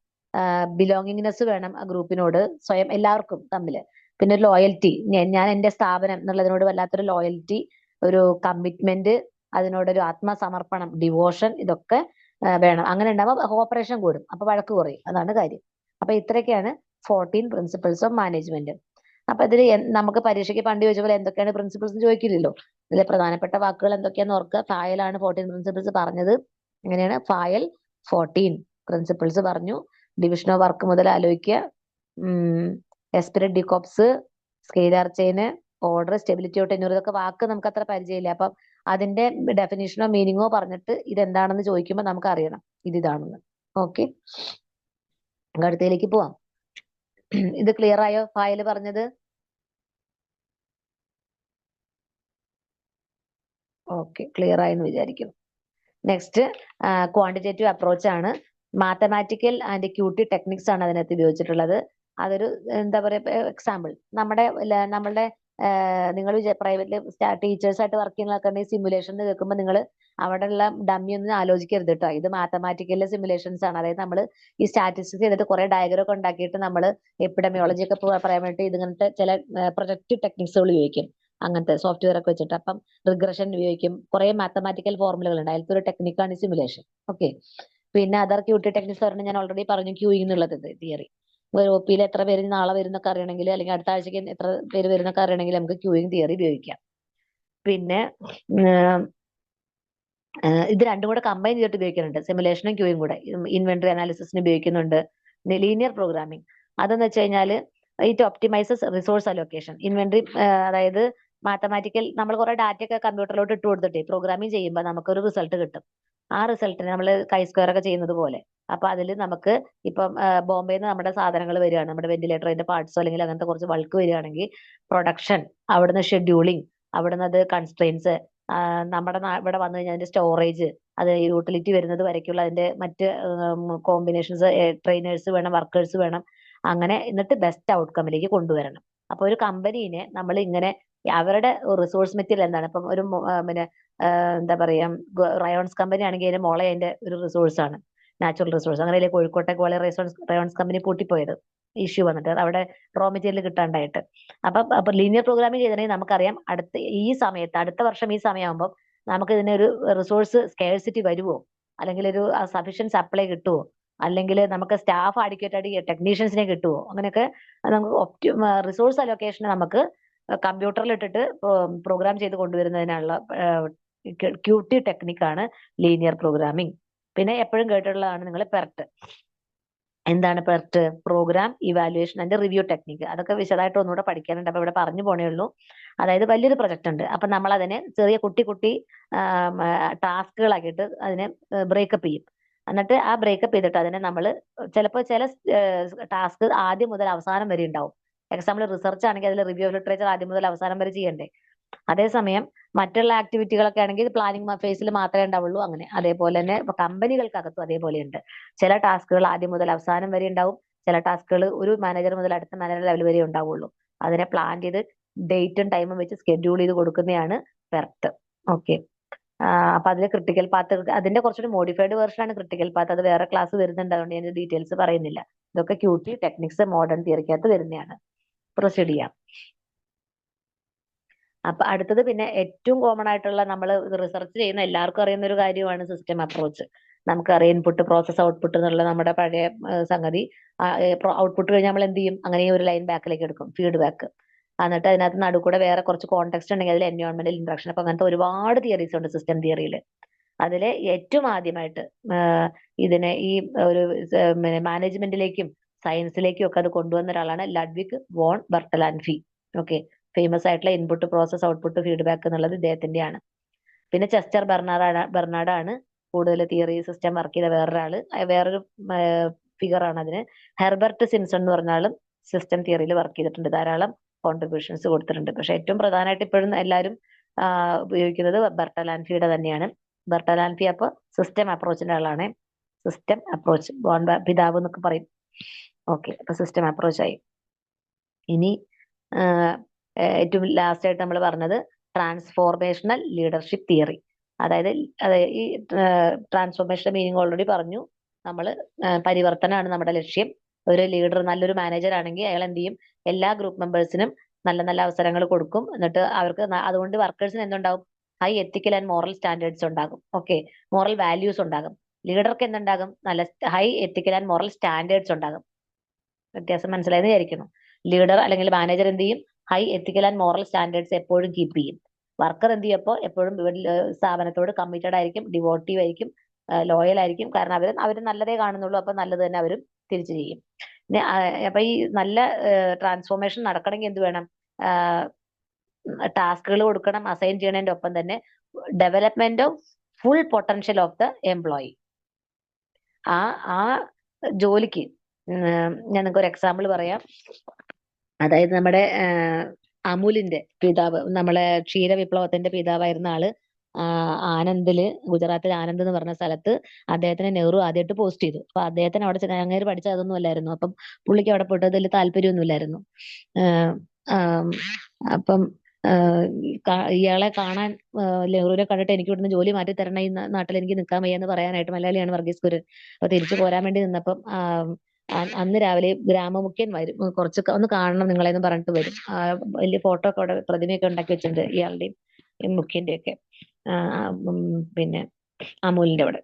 ബിലോങ്ങിങ്നെസ് വേണം ആ ഗ്രൂപ്പിനോട്, സ്വയം എല്ലാവർക്കും തമ്മില്. പിന്നെ ലോയൽറ്റി, ഞാൻ എന്റെ സ്ഥാപനം എന്നുള്ളതിനോട് വല്ലാത്തൊരു ലോയൽറ്റി, ഒരു കമ്മിറ്റ്മെന്റ്, അതിനോടൊരു ആത്മസമർപ്പണം, ഡിവോഷൻ, ഇതൊക്കെ വേണം. അങ്ങനെ ഉണ്ടാവുമ്പോൾ കോപ്പറേഷൻ കൂടും, അപ്പൊ വഴക്ക് കുറയും. അതാണ് കാര്യം. അപ്പൊ ഇത്രയൊക്കെയാണ് 14 പ്രിൻസിപ്പിൾസ് ഓഫ് മാനേജ്മെന്റ്. അപ്പൊ ഇതിൽ നമുക്ക് പരീക്ഷയ്ക്ക് പണ്ട് ചോദിച്ച പോലെ എന്തൊക്കെയാണ് പ്രിൻസിപ്പിൾസ് ചോദിക്കില്ലല്ലോ. ഇതിലെ പ്രധാനപ്പെട്ട വാക്കുകൾ എന്തൊക്കെയാന്ന് ഓർക്കുക. ഫായലാണ് 14 പ്രിൻസിപ്പിൾസ് പറഞ്ഞത്. എങ്ങനെയാണ്? ഫായൽ 14 പ്രിൻസിപ്പിൾസ് പറഞ്ഞു. ഡിവിഷൻ ഓഫ് വർക്ക് മുതൽ ആലോചിക്കുക. Esprit de corps, scalar chain, order, stability of tenure, ഇതൊക്കെ വാക്ക് നമുക്ക് അത്ര പരിചയമില്ല. അപ്പം അതിന്റെ ഡെഫിനിഷനോ മീനിങ്ങോ പറഞ്ഞിട്ട് ഇതെന്താണെന്ന് ചോദിക്കുമ്പോൾ നമുക്ക് അറിയണം ഇതാണെന്ന്. ഓക്കെ, അടുത്തയിലേക്ക് പോവാം. ഇത് ക്ലിയർ ആയോ ഫായൽ പറഞ്ഞത്? ഓക്കെ, ക്ലിയർ ആയെന്ന് വിചാരിക്കുന്നു. നെക്സ്റ്റ് ക്വാണ്ടിറ്റേറ്റീവ് അപ്രോച്ച് ആണ്. മാത്തമാറ്റിക്കൽ ആൻഡ് ക്യൂട്ടി ടെക്നിക്സ് ആണ് അതിനകത്ത് ഉപയോഗിച്ചിട്ടുള്ളത്. അതൊരു എന്താ പറയാ, എക്സാമ്പിൾ നമ്മളുടെ നിങ്ങൾ പ്രൈവറ്റില് ടീച്ചേഴ്സ് ആയിട്ട് വർക്ക് ചെയ്യുന്ന സിമുലേഷൻ കേൾക്കുമ്പോൾ നിങ്ങൾ അവിടെ ഉള്ള ഡമ്മി ഒന്നും ആലോചിക്കരുത് കേട്ടോ. ഇത് മാത്തമാറ്റിക്കലിലെ സിമുലേഷൻസ് ആണ്. അതായത് നമ്മൾ ഈ സ്റ്റാറ്റിസ്റ്റിക്സ് ചെയ്തിട്ട് കുറെ ഡയഗ്രം ഒക്കെ ഉണ്ടാക്കിയിട്ട് നമ്മൾ എപ്പിഡമിയോളജി ഒക്കെ പറയാൻ വേണ്ടി ഇതിങ്ങനത്തെ ചില പ്രൊജക്റ്റീവ് ടെക്നിക്സുകൾ ഉപയോഗിക്കും. അങ്ങനത്തെ സോഫ്റ്റ്വെയർ ഒക്കെ വെച്ചിട്ട്. അപ്പം റിഗ്രഷൻ ഉപയോഗിക്കും. കുറെ മാത്തമാറ്റിക്കൽ ഫോർമുലകൾ ഉണ്ട്. അതിലത്തെ ഒരു ടെക്നിക്കാണ് സിമുലേഷൻ. ഓക്കെ, പിന്നെ അതർ ക്യൂട്ടി ടെക്നിക്സ് പറഞ്ഞാൽ ഞാൻ ഓൾറെഡി പറഞ്ഞു, ക്യൂയിങ് എന്നുള്ളത് തിയറി. OP യിൽ എത്ര പേര് നാളെ വരുന്നൊക്കെ അറിയണമെങ്കിൽ, അല്ലെങ്കിൽ അടുത്ത ആഴ്ചക്ക് എത്ര പേര് വരുന്നൊക്കെ അറിയണമെങ്കിൽ നമുക്ക് ക്യൂയിങ് തിയറി ഉപയോഗിക്കാം. പിന്നെ ഇത് രണ്ടും കൂടെ കമ്പൈൻ ചെയ്തിട്ട് ഉപയോഗിക്കുന്നുണ്ട്. സിമുലേഷനും ക്യൂയും കൂടെ ഇൻവെന്ററി അനാലിസിസിന് ഉപയോഗിക്കുന്നുണ്ട്. ലീനിയർ പ്രോഗ്രാമിംഗ് അതെന്ന് വെച്ച് കഴിഞ്ഞാൽ it optimises resource allocation. Inventory അതായത് മാത്തമാറ്റിക്കൽ നമ്മൾ കുറെ ഡാറ്റ ഒക്കെ കമ്പ്യൂട്ടറിലോട്ട് ഇട്ട് കൊടുത്തിട്ട് പ്രോഗ്രാമിംഗ് ചെയ്യുമ്പോൾ നമുക്കൊരു റിസൾട്ട് കിട്ടും. ആ റിസൾട്ടിന് നമ്മൾ കൈ സ്ക്വയർ ഒക്കെ ചെയ്യുന്നത് പോലെ. അപ്പൊ അതിൽ നമുക്ക് ഇപ്പം ബോംബെയിൽ നിന്ന് നമ്മുടെ സാധനങ്ങൾ വരികയാണ്, നമ്മുടെ വെന്റിലേറ്ററിന്റെ പാർട്സോ അല്ലെങ്കിൽ അങ്ങനത്തെ കുറച്ച് ബൾക്ക് വരികയാണെങ്കിൽ പ്രൊഡക്ഷൻ, അവിടുന്ന് ഷെഡ്യൂളിംഗ്, അവിടുന്ന് അത് കൺസ്ട്രെയിൻസ്, നമ്മുടെ ഇവിടെ വന്നു കഴിഞ്ഞാൽ അതിന്റെ സ്റ്റോറേജ്, അത് യൂട്ടിലിറ്റി വരുന്നത് വരയ്ക്കുള്ള അതിന്റെ മറ്റ് കോമ്പിനേഷൻസ്, ട്രെയിനേഴ്സ് വേണം, വർക്കേഴ്സ് വേണം, അങ്ങനെ എന്നിട്ട് ബെസ്റ്റ് ഔട്ട്കമ്മിലേക്ക് കൊണ്ടുവരണം. അപ്പൊ ഒരു കമ്പനീനെ നമ്മൾ ഇങ്ങനെ അവരുടെ റിസോഴ്സ് മെറ്റീരിയൽ എന്താണ്, ഇപ്പം ഒരു പിന്നെ എന്താ പറയാ റയോൺസ് കമ്പനി ആണെങ്കിൽ അതിന്റെ മോളെ അതിന്റെ ഒരു റിസോഴ്സ് ആണ് നാച്ചുറൽ റിസോഴ്സ്. അങ്ങനെയല്ലേ കോഴിക്കോട്ടെ പോലെ റയോൺസ് കമ്പനി പൂട്ടിപ്പോയത്, ഇഷ്യൂ വന്നിട്ട് അവിടെ റോ മെറ്റീരിയൽ കിട്ടാണ്ടായിട്ട്. അപ്പൊ ലീനിയർ പ്രോഗ്രാമിംഗ് ചെയ്തിട്ടുണ്ടെങ്കിൽ നമുക്കറിയാം അടുത്ത ഈ സമയത്ത് അടുത്ത വർഷം ഈ സമയമാകുമ്പോൾ നമുക്ക് ഇതിനൊരു റിസോഴ്സ് സ്കേഴ്സിറ്റി വരുമോ, അല്ലെങ്കിൽ ഒരു സഫീഷ്യന്റ് സപ്ലൈ കിട്ടുമോ, അല്ലെങ്കിൽ നമുക്ക് സ്റ്റാഫ് അഡിക്വേറ്റ് ആയിട്ട് ടെക്നീഷ്യൻസിനെ കിട്ടുമോ, അങ്ങനെയൊക്കെ നമുക്ക് റിസോഴ്സ് അലൊക്കേഷൻ നമുക്ക് കമ്പ്യൂട്ടറിൽ ഇട്ടിട്ട് പ്രോഗ്രാം ചെയ്ത് കൊണ്ടുവരുന്നതിനുള്ള ക്യൂട്ടി ടെക്നിക്കാണ് ലീനിയർ പ്രോഗ്രാമിംഗ്. പിന്നെ എപ്പോഴും കേട്ടിട്ടുള്ളതാണ് നിങ്ങൾ പെർട്ട്. എന്താണ് PERT? Programme evaluation and review technique. അതൊക്കെ വിശദമായിട്ട് ഒന്നുകൂടെ പഠിക്കാനുണ്ട്, അപ്പൊ ഇവിടെ പറഞ്ഞു പോണേ ഉള്ളൂ. അതായത് വലിയൊരു പ്രൊജക്ട് ഉണ്ട്, അപ്പൊ നമ്മൾ അതിനെ ചെറിയ കുട്ടി ടാസ്കുകളാക്കിയിട്ട് അതിനെ ബ്രേക്കപ്പ് ചെയ്യും. എന്നിട്ട് ആ ബ്രേക്കപ്പ് ചെയ്തിട്ട് അതിനെ നമ്മൾ ചിലപ്പോൾ ചില ടാസ്ക് ആദ്യം മുതൽ അവസാനം വരെ ഉണ്ടാവും. എക്സാമ്പിൾ റിസർച്ച് ആണെങ്കിൽ അതിൽ റിവ്യൂ ഓഫ് ലിറ്ററേച്ചർ ആദ്യം മുതൽ അവസാനം വരെ ചെയ്യണ്ടേ. അതേസമയം മറ്റുള്ള ആക്ടിവിറ്റികളൊക്കെ ആണെങ്കിൽ പ്ലാനിങ് ഫേസിൽ മാത്രമേ ഉണ്ടാവുള്ളൂ. അങ്ങനെ അതേപോലെ തന്നെ ഇപ്പൊ കമ്പനികൾക്കകത്തും അതേപോലെയുണ്ട്. ചില ടാസ്കുകൾ ആദ്യം മുതൽ അവസാനം വരെ ഉണ്ടാവും, ചില ടാസ്കുകൾ ഒരു മാനേജർ മുതൽ അടുത്ത മാനേജർ ലെവൽ വരെ ഉണ്ടാവുള്ളൂ. അതിനെ പ്ലാൻ ചെയ്ത് ഡേറ്റും ടൈമും വെച്ച് സ്കെഡ്യൂൾ ചെയ്ത് കൊടുക്കുന്നതാണ് പെർട്ട്. ഓക്കെ. അപ്പൊ അതിൽ ക്രിട്ടിക്കൽ പാത്ത്, അതിന്റെ കുറച്ചൊരു മോഡിഫൈഡ് വേർഷൻ ആണ് ക്രിട്ടിക്കൽ പാത്ത്. അത് വേറെ ക്ലാസ് വരുന്നുണ്ട്, അതുകൊണ്ട് ഞാൻ ഡീറ്റെയിൽസ് പറയുന്നില്ല. ഇതൊക്കെ ക്യൂട്ടി ടെക്നിക്സ് മോഡേൺ തിയറിക്കകത്ത് വരുന്നതാണ്. പ്രൊസീഡ് ചെയ്യാം. അപ്പൊ അടുത്തത് പിന്നെ ഏറ്റവും കോമൺ ആയിട്ടുള്ള നമ്മൾ റിസർച്ച് ചെയ്യുന്ന എല്ലാവർക്കും അറിയുന്ന ഒരു കാര്യമാണ് സിസ്റ്റം അപ്രോച്ച്. നമുക്കറിയാം ഇൻപുട്ട് പ്രോസസ് ഔട്ട്പുട്ട് എന്നുള്ള നമ്മുടെ പഴയ സംഗതി. ഔട്ട്പുട്ട് കഴിഞ്ഞാൽ നമ്മൾ എന്ത് ചെയ്യും? അങ്ങനെ ഒരു ലൈൻ ബാക്കിലേക്ക് എടുക്കും, ഫീഡ്ബാക്ക്. എന്നിട്ട് അതിനകത്ത് നടുക്കൂടെ വേറെ കുറച്ച് കോണ്ടെക്സ്റ്റ് ഉണ്ടെങ്കിൽ അതിൽ എൻവയോൺമെന്റൽ ഇൻട്രാക്ഷൻ. അപ്പൊ അങ്ങനത്തെ ഒരുപാട് തിയറീസ് ഉണ്ട് സിസ്റ്റം തിയറിയിൽ. അതിൽ ഏറ്റവും ആദ്യമായിട്ട് ഇതിനെ ഈ ഒരു മാനേജ്മെന്റിലേക്കും സയൻസിലേക്കും ഒക്കെ അത് കൊണ്ടുവന്ന ഒരാളാണ് ലഡ്വിഗ് വോൺ ബെർട്ടലാൻഫി. ഓക്കെ. ഫേമസ് ആയിട്ടുള്ള ഇൻപുട്ട് പ്രോസസ് ഔട്ട്പുട്ട് ഫീഡ്ബാക്ക് എന്നുള്ളത് ഇദ്ദേഹത്തിന്റെയാണ്. പിന്നെ ചെസ്റ്റർ ബെർണാഡാണ് കൂടുതൽ തിയറി സിസ്റ്റം വർക്ക് ചെയ്ത വേറൊരാള്. വേറൊരു ഫിഗർ ആണ് അതിന്. ഹെർബർട്ട് സിംസൺ എന്ന് പറഞ്ഞാലും സിസ്റ്റം തിയറിയിൽ വർക്ക് ചെയ്തിട്ടുണ്ട്, ധാരാളം കോൺട്രിബ്യൂഷൻസ് കൊടുത്തിട്ടുണ്ട്. പക്ഷെ ഏറ്റവും പ്രധാനമായിട്ട് ഇപ്പോഴും എല്ലാവരും ഉപയോഗിക്കുന്നത് ബെർട്ടലാൻഫിയുടെ തന്നെയാണ്. ബെർട്ടലാൻഫി അപ്പൊ സിസ്റ്റം അപ്രോച്ചിന്റെ ആളാണ്. സിസ്റ്റം അപ്രോച്ച് പിതാവ് എന്നൊക്കെ പറയും. ഓക്കെ. അപ്പൊ സിസ്റ്റം അപ്രോച്ച് ആയി. ഇനി ഏറ്റവും ലാസ്റ്റ് ആയിട്ട് നമ്മൾ പറഞ്ഞത് ട്രാൻസ്ഫോർമേഷണൽ ലീഡർഷിപ്പ് തിയറി. അതായത് ഈ ട്രാൻസ്ഫോർമേഷന്റെ മീനിങ് ഓൾറെഡി പറഞ്ഞു. നമ്മൾ പരിവർത്തനമാണ് നമ്മുടെ ലക്ഷ്യം. ഒരു ലീഡർ, നല്ലൊരു മാനേജർ ആണെങ്കിൽ അയാൾ എന്ത് ചെയ്യും? എല്ലാ ഗ്രൂപ്പ് മെമ്പേഴ്സിനും നല്ല നല്ല അവസരങ്ങൾ കൊടുക്കും. എന്നിട്ട് അവർക്ക് അതുകൊണ്ട് വർക്കേഴ്സിന് എന്തുണ്ടാവും? High ethical and moral standards ഉണ്ടാകും. ഓക്കെ. മോറൽ വാല്യൂസ് ഉണ്ടാകും. ലീഡർക്ക് എന്തുണ്ടാകും? നല്ല high ethical and moral standards ഉണ്ടാകും. വ്യത്യാസം മനസ്സിലായെന്ന് വിചാരിക്കുന്നു. ലീഡർ അല്ലെങ്കിൽ മാനേജർ എന്ത് ചെയ്യും? High ethical and moral standards എപ്പോഴും കീപ്പ് ചെയ്യും. വർക്കർ എന്ത് ചെയ്യും? അപ്പോൾ എപ്പോഴും സ്ഥാപനത്തോട് കമ്മിറ്റഡ് ആയിരിക്കും, ഡിവോട്ടീവ് ആയിരിക്കും, ലോയൽ ആയിരിക്കും. കാരണം അവർ നല്ലതേ കാണുന്നുള്ളൂ, അപ്പൊ നല്ലത് തന്നെ അവരും തിരിച്ചു ചെയ്യും. അപ്പൊ ഈ നല്ല ട്രാൻസ്ഫോർമേഷൻ നടക്കണമെങ്കിൽ എന്ത് വേണം? ടാസ്കുകൾ കൊടുക്കണം, അസൈൻ ചെയ്യണതിന്റെ ഒപ്പം തന്നെ development of full potential of the employee. ആ ജോലിക്ക് ഞാൻ നിങ്ങൾക്ക് ഒരു എക്സാമ്പിൾ പറയാം. അതായത് നമ്മുടെ അമുലിന്റെ പിതാവ്, നമ്മളെ ക്ഷീര വിപ്ലവത്തിന്റെ പിതാവായിരുന്ന ആള് ആനന്ദില്, ഗുജറാത്തിൽ ആനന്ദ് എന്ന് പറഞ്ഞ സ്ഥലത്ത് അദ്ദേഹത്തിനെ നെഹ്റു ആദ്യമായിട്ട് പോസ്റ്റ് ചെയ്തു. അപ്പൊ അദ്ദേഹത്തിന് അവിടെ അങ്ങേര് പഠിച്ച അതൊന്നും അല്ലായിരുന്നു. അപ്പം പുള്ളിക്ക് അവിടെ പോയിട്ട് അതിൽ താല്പര്യമൊന്നും ഇല്ലായിരുന്നു. അപ്പം ഇയാളെ കാണാൻ നെഹ്റുവിനെ കണ്ടിട്ട് എനിക്ക് ഇവിടുന്ന് ജോലി മാറ്റി തരണം, ഈ നാട്ടിൽ എനിക്ക് നിൽക്കാൻ വയ്യെന്ന് പറയാനായിട്ട്, മലയാളിയാണ് വർഗീസ് കുര്യൻ. അപ്പൊ തിരിച്ചു പോരാൻ വേണ്ടി നിന്നപ്പം അന്ന് രാവിലെ ഗ്രാമമുഖ്യൻ വരും, കുറച്ച് ഒന്ന് കാണണം നിങ്ങളെന്ന് പറഞ്ഞിട്ട് വരും. വലിയ ഫോട്ടോ ഒക്കെ അവിടെ പ്രതിമയൊക്കെ ഉണ്ടാക്കി വെച്ചിട്ടുണ്ട് ഇയാളുടെയും മുഖ്യന്റെ ഒക്കെ, പിന്നെ അമൂലിന്റെ അവിടെ.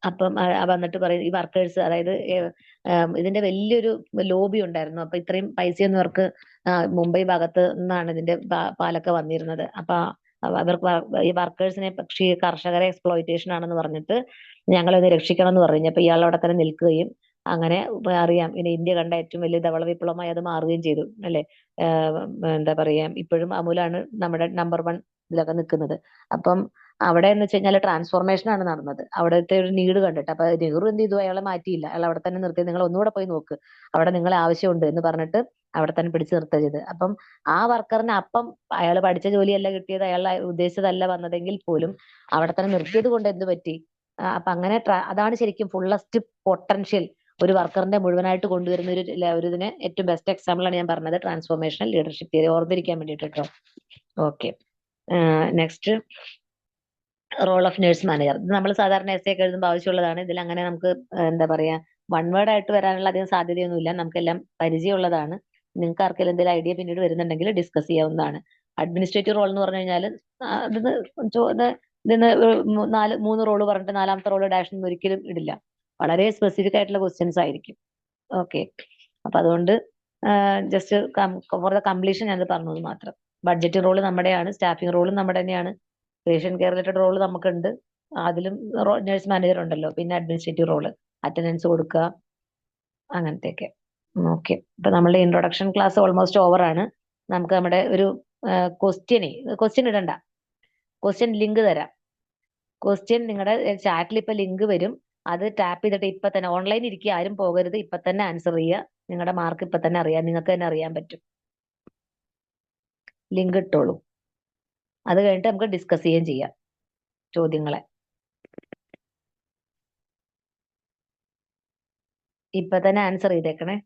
അപ്പം വന്നിട്ട് പറയും ഈ വർക്കേഴ്സ്, അതായത് ഇതിന്റെ വലിയൊരു ലോബി ഉണ്ടായിരുന്നു. അപ്പൊ ഇത്രയും പൈസയൊന്നും അവർക്ക് മുംബൈ ഭാഗത്ത് നിന്നാണ് ഇതിന്റെ പാലൊക്കെ വന്നിരുന്നത്. അപ്പൊ അവർക്ക് ഈ വർക്കേഴ്സിനെ പക്ഷി കർഷകരെ എക്സ്പ്ലോയിറ്റേഷൻ ആണെന്ന് പറഞ്ഞിട്ട് ഞങ്ങളൊന്ന് രക്ഷിക്കണം എന്ന് പറഞ്ഞപ്പോ ഇയാൾ അവിടെ തന്നെ നിൽക്കുകയും അങ്ങനെ അറിയാം പിന്നെ ഇന്ത്യ കണ്ട ഏറ്റവും വലിയ ധവള വിപ്ലവമായി അത് മാറുകയും ചെയ്തു അല്ലെ. എന്താ പറയാ ഇപ്പോഴും അമുലാണ് നമ്മുടെ നമ്പർ 1 ഇതിലൊക്കെ നിൽക്കുന്നത്. അപ്പം അവിടെ എന്ന് വെച്ച് കഴിഞ്ഞാൽ ട്രാൻസ്ഫോർമേഷൻ ആണ് നടന്നത് അവിടുത്തെ ഒരു നീഡ് കണ്ടിട്ട്. അപ്പൊ നെഹ്റു എന്ത് ചെയ്തു, അയാളെ മാറ്റിയില്ല, അയാൾ അവിടെ തന്നെ നിർത്തി. നിങ്ങൾ ഒന്നുകൂടെ പോയി നോക്ക്, അവിടെ നിങ്ങളെ ആവശ്യമുണ്ട് എന്ന് പറഞ്ഞിട്ട് അവിടെ തന്നെ പിടിച്ചു നിർത്തുക ചെയ്ത്. അപ്പം ആ വർക്കറിന് അപ്പം അയാൾ പഠിച്ച ജോലിയല്ല കിട്ടിയത്, അയാൾ ഉദ്ദേശിച്ചതല്ല വന്നതെങ്കിൽ പോലും അവിടെ തന്നെ നിർത്തിയത് കൊണ്ട് എന്ത് പറ്റി? അപ്പൊ അങ്ങനെ അതാണ് ശരിക്കും ഫുള്ളസ്റ്റ് പൊട്ടൻഷ്യൽ ഒരു വർക്കറിന്റെ മുഴുവനായിട്ട് കൊണ്ടുവരുന്ന ഒരു ഇതിന് ഏറ്റവും ബെസ്റ്റ് എക്സാമ്പിൾ ആണ് ഞാൻ പറഞ്ഞത് ട്രാൻസ്ഫോർമേഷണൽ ലീഡർഷിപ്പ് തിയറി, ഓർത്തിരിക്കാൻ വേണ്ടിയിട്ട് കേട്ടോ. Okay, next role of nurse manager. ഇത് നമ്മൾ സാധാരണ എസ് ഒക്കെ എഴുതുമ്പോൾ ആവശ്യമുള്ളതാണ്. ഇതിൽ അങ്ങനെ നമുക്ക് എന്താ പറയാ വൺ വേർഡ് ആയിട്ട് വരാനുള്ള അധികം സാധ്യതയൊന്നുമില്ല, നമുക്കെല്ലാം പരിചയമുള്ളതാണ്. നിങ്ങൾക്ക് ആർക്കെങ്കിലും എന്തെങ്കിലും ഐഡിയ പിന്നീട് വരുന്നുണ്ടെങ്കിൽ ഡിസ്കസ് ചെയ്യാവുന്നതാണ്. അഡ്മിനിസ്ട്രേറ്റീവ് റോൾ എന്ന് പറഞ്ഞു കഴിഞ്ഞാൽ ഇതിന് 3 റോള് പറഞ്ഞിട്ട് 4ാമത്തെ റോള് ഡാഷ് ഒരിക്കലും ഇടില്ല. വളരെ സ്പെസിഫിക് ആയിട്ടുള്ള ക്വസ്റ്റ്യൻസ് ആയിരിക്കും. ഓക്കെ, അപ്പൊ അതുകൊണ്ട് ജസ്റ്റ് ഫോർ ദ കംപ്ലീഷൻ ഞാൻ പറഞ്ഞത് മാത്രം. ബഡ്ജറ്റ് റോള് നമ്മുടെയാണ്, സ്റ്റാഫിംഗ് റോളും നമ്മുടെ തന്നെയാണ്, പേഷ്യന്റ് കെയർ റിലേറ്റഡ് റോള് നമുക്കുണ്ട്, അതിലും നഴ്സ് മാനേജർ ഉണ്ടല്ലോ. പിന്നെ അഡ്മിനിസ്ട്രേറ്റീവ് റോള് അറ്റൻഡൻസ് കൊടുക്കുക, അങ്ങനത്തെയൊക്കെ. ഓക്കെ, ഇപ്പൊ നമ്മളുടെ ഇൻട്രൊഡക്ഷൻ ക്ലാസ് ഓൾമോസ്റ്റ് ഓവർ ആണ്. നമുക്ക് നമ്മുടെ ഒരു ക്വസ്റ്റ്യൻ ഇടണ്ട, ക്വസ്റ്റ്യൻ ലിങ്ക് തരാം. ക്വസ്റ്റ്യൻ നിങ്ങളുടെ ചാറ്റിൽ ഇപ്പൊ ലിങ്ക് വരും, അത് ടാപ്പ് ചെയ്തിട്ട് ഇപ്പൊ തന്നെ ഓൺലൈൻ ഇരിക്കുക, ആരും പോകരുത്, ഇപ്പൊ തന്നെ ആൻസർ ചെയ്യുക. നിങ്ങളുടെ മാർക്ക് ഇപ്പൊ തന്നെ അറിയാം, നിങ്ങൾക്ക് തന്നെ അറിയാൻ പറ്റും. ലിങ്ക് ഇട്ടോളൂ, അത് കഴിഞ്ഞിട്ട് നമുക്ക് ഡിസ്കസ് ചെയ്യുകയും ചെയ്യാം ചോദ്യങ്ങളെ. ഇപ്പൊ തന്നെ ആൻസർ ചെയ്തേക്കണേ.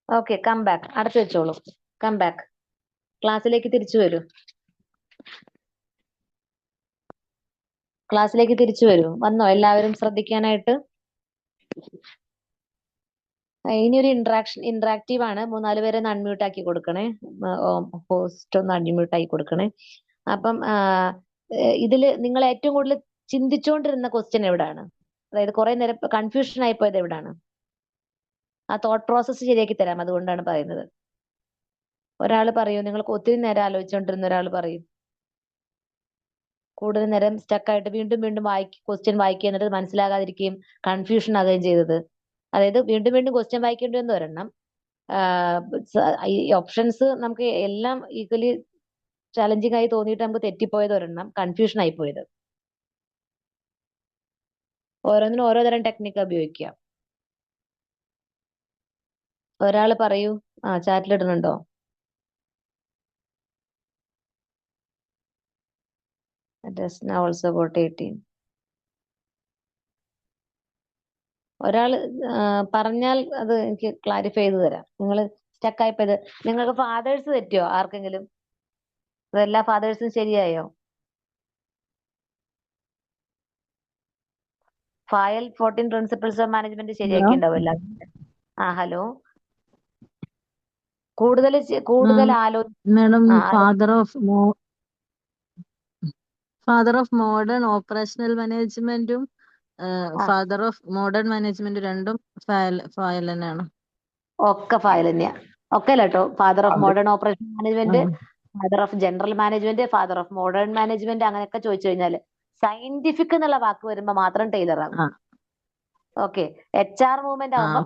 ഓക്കെ, കം ബാക്ക്, അടച്ചു വെച്ചോളൂ. കം ബാക്ക്, ക്ലാസ്സിലേക്ക് തിരിച്ചു വരൂ. ക്ലാസ്സിലേക്ക് തിരിച്ചു വരൂ. വന്നോ എല്ലാവരും ശ്രദ്ധിക്കാനായിട്ട്? ഇനി ഒരു ഇന്ററാക്റ്റീവ് ആണ്. 3-4 പേരെ ഒന്ന് അൺമ്യൂട്ട് ആക്കി കൊടുക്കണേ. ഹോസ്റ്റ് ഒന്ന് അൺമ്യൂട്ട് ആക്കി കൊടുക്കണേ. അപ്പം ഇതില് നിങ്ങൾ ഏറ്റവും കൂടുതൽ ചിന്തിച്ചുകൊണ്ടിരുന്ന ക്വസ്റ്റ്യൻ എവിടാണ്? അതായത് കുറെ നേരം കൺഫ്യൂഷൻ ആയിപ്പോയത് എവിടാണ്? ആ തോട്ട് പ്രോസസ്സ് ശരിയാക്കി തരാം, അതുകൊണ്ടാണ് പറയുന്നത്. ഒരാൾ പറയൂ, നിങ്ങൾക്ക് ഒത്തിരി നേരം ആലോചിച്ചുകൊണ്ടിരുന്ന ഒരാൾ പറയും. കൂടുതൽ നേരം സ്റ്റക്കായിട്ട് വീണ്ടും വീണ്ടും ക്വസ്റ്റ്യൻ വായിക്കുക, എന്നിട്ട് മനസ്സിലാകാതിരിക്കുകയും കൺഫ്യൂഷൻ ആകുകയും ചെയ്തത്. അതായത് വീണ്ടും വീണ്ടും ക്വസ്റ്റ്യൻ വായിക്കേണ്ടി വന്ന ഒരെണ്ണം. ഈ ഓപ്ഷൻസ് നമുക്ക് എല്ലാം ഈക്വലി ചലഞ്ചിങ് ആയി തോന്നിയിട്ട് നമുക്ക് തെറ്റിപ്പോയത് ഒരെണ്ണം, കൺഫ്യൂഷൻ ആയി പോയത്. ഓരോന്നിനും ഓരോ തരം ടെക്നിക്ക് ഉപയോഗിക്കുക. ഒരാൾ പറയൂ. ചാറ്റിലിടുന്നുണ്ടോ? Also got 18. ഒരാൾ പറഞ്ഞാൽ അത് എനിക്ക് ക്ലാരിഫൈ ചെയ്ത് തരാം. നിങ്ങൾ സ്റ്റക്കായിപ്പോയത് നിങ്ങൾക്ക് ഫാദേഴ്സ് തെറ്റിയോ ആർക്കെങ്കിലും? എല്ലാ ഫാദേഴ്സും ശരിയായോ? ഫയൽ 14 പ്രിൻസിപ്പിൾസ് ഓഫ് മാനേജ്മെന്റ് ശരിയാക്കി ഉണ്ടാവില്ല. ഹലോ, കൂടുതൽ madam, father of modern operational മാനേജ്മെന്റും ഫാദർ ഓഫ് മോഡേൺ മാനേജ്മെന്റ് രണ്ടും ഫയൽ തന്നെയാണ്. ഒക്കെ ഫയൽ തന്നെയാ. ഒക്കെ അല്ല കേട്ടോ, father of modern operation management, father of general management, father of modern management, അങ്ങനെയൊക്കെ ചോദിച്ചു കഴിഞ്ഞാല് സയന്റിഫിക് എന്നുള്ള വാക്ക് വരുമ്പോ മാത്രം ടൈലർ ആകും. ഓക്കെ, HR മൂവ്മെന്റ് ആവുമ്പോ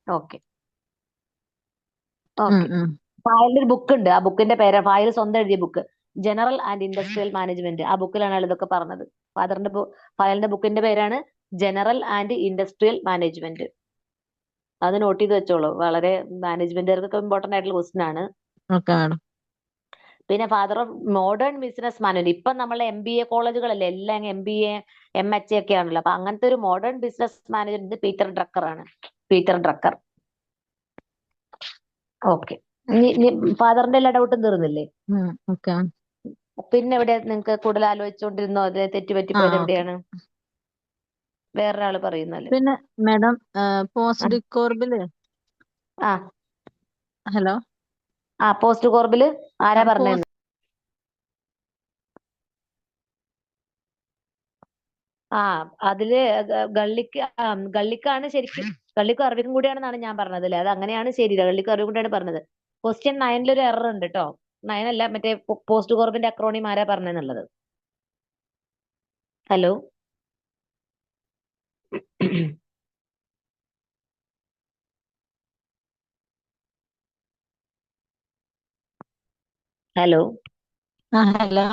ഓക്കെ. ഓക്കെ, ഫയലിന്റെ ഒരു ബുക്ക് ഉണ്ട്, ആ ബുക്കിന്റെ പേര്, ഫയൽ സ്വന്തം എഴുതിയ book, general and industrial management. ആ ബുക്കിലാണ് അയാൾ ഇതൊക്കെ പറഞ്ഞത്. ഫയലിന്റെ ബുക്കിന്റെ പേരാണ് ജനറൽ ആൻഡ് ഇൻഡസ്ട്രിയൽ മാനേജ്മെന്റ്. അത് നോട്ട് ചെയ്ത് വെച്ചോളൂ, വളരെ മാനേജ്മെന്റുകാർക്കൊക്കെ ഇമ്പോർട്ടന്റ് ആയിട്ടുള്ള ക്വസ്റ്റ്യൻ ആണ്. പിന്നെ father of modern business management, ഇപ്പൊ നമ്മളെ MBA കോളേജുകളല്ലേ എല്ലാം MBA MHA ഒക്കെ ആണല്ലോ. അപ്പൊ അങ്ങനത്തെ ഒരു modern business management Peter Drucker ആണ്. Peter Drucker. ഓക്കെ, ഫാദറിന്റെ എല്ലാ ഡൗട്ടും തീർന്നില്ലേ? പിന്നെ എവിടെ നിങ്ങൾക്ക് കൂടുതൽ ആലോചിച്ചുകൊണ്ടിരുന്നോ? അത് തെറ്റുപറ്റിപ്പോയത് എവിടെയാണ്? വേറൊരാള് പറയുന്നല്ലേ. പിന്നെ മാഡം, പോസ്റ്റ് ഡിക്കോർബില് ഹലോ, പോസ്റ്റ് കോർബില് ആരാ പറഞ്ഞത്? ആ അതില് ഗള്ളിക്കാണ് ശരിക്കും, ഗള്ളിക്കും അറബിക്കും കൂടിയാണെന്നാണ് ഞാൻ പറഞ്ഞത് അല്ലേ? അത് അങ്ങനെയാണ് ശരി, ഗള്ളിക്കും അറബിക്കും കൂടിയാണ് പറഞ്ഞത്. ക്വസ്റ്റ്യൻ 9 ഒരു എറർ ഉണ്ട് കേട്ടോ. 9 അല്ല, മറ്റേ പോസ്റ്റ് കോർബിന്റെ അക്രോണിം ആരാ പറഞ്ഞെന്നുള്ളത്. Hello hello hello.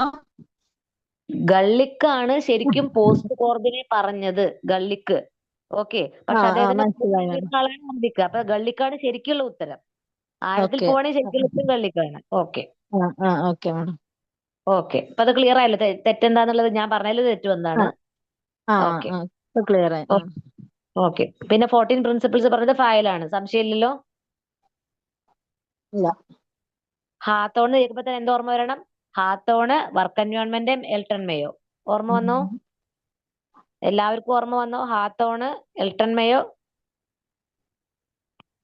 ഗള്ളിക്കാണ് ശരിക്കും പോസ്റ്റ് കോർബിനെ പറഞ്ഞത്, ഗള്ളിക്ക്. ഓക്കെ, പക്ഷെ അദ്ദേഹത്തിന് മനസ്സിലായി മാഡം. ആളാണ് അറബിക്ക്. അപ്പൊ ഗള്ളിക്കാണ് ശരിക്കുള്ള ഉത്തരം. ആഴത്തിൽ ഓക്കെ. പോവാണെങ്കിൽ ശരിക്കുള്ള ഉത്തരം ഗള്ളിക്കാണ്. Okay okay madam. ഓക്കെ, അപ്പൊ അത് ക്ലിയർ ആയല്ലോ തെറ്റെന്താന്നുള്ളത്? ഞാൻ പറഞ്ഞതിൽ തെറ്റു എന്താണ്? ഓക്കെ ക്ലിയർ ആയി. ഓക്കെ. പിന്നെ 14 പ്രിൻസിപ്പിൾസ് പറഞ്ഞത് ഫയലാണ്, സംശയമില്ലല്ലോ? ഇല്ല. ഹാത്തോണ് കേൾക്കുമ്പോ തന്നെ എന്താ ഓർമ്മ വരണം? ഹാത്തോണ്, വർക്ക് എൻവയോൺമെന്റ്, എൽട്ടൺ മേയോ. ഓർമ്മ വന്നോ? എല്ലാവർക്കും ഓർമ്മ വന്നോ? ഹാത്തോണ്, എൽട്ടൺ മേയോ,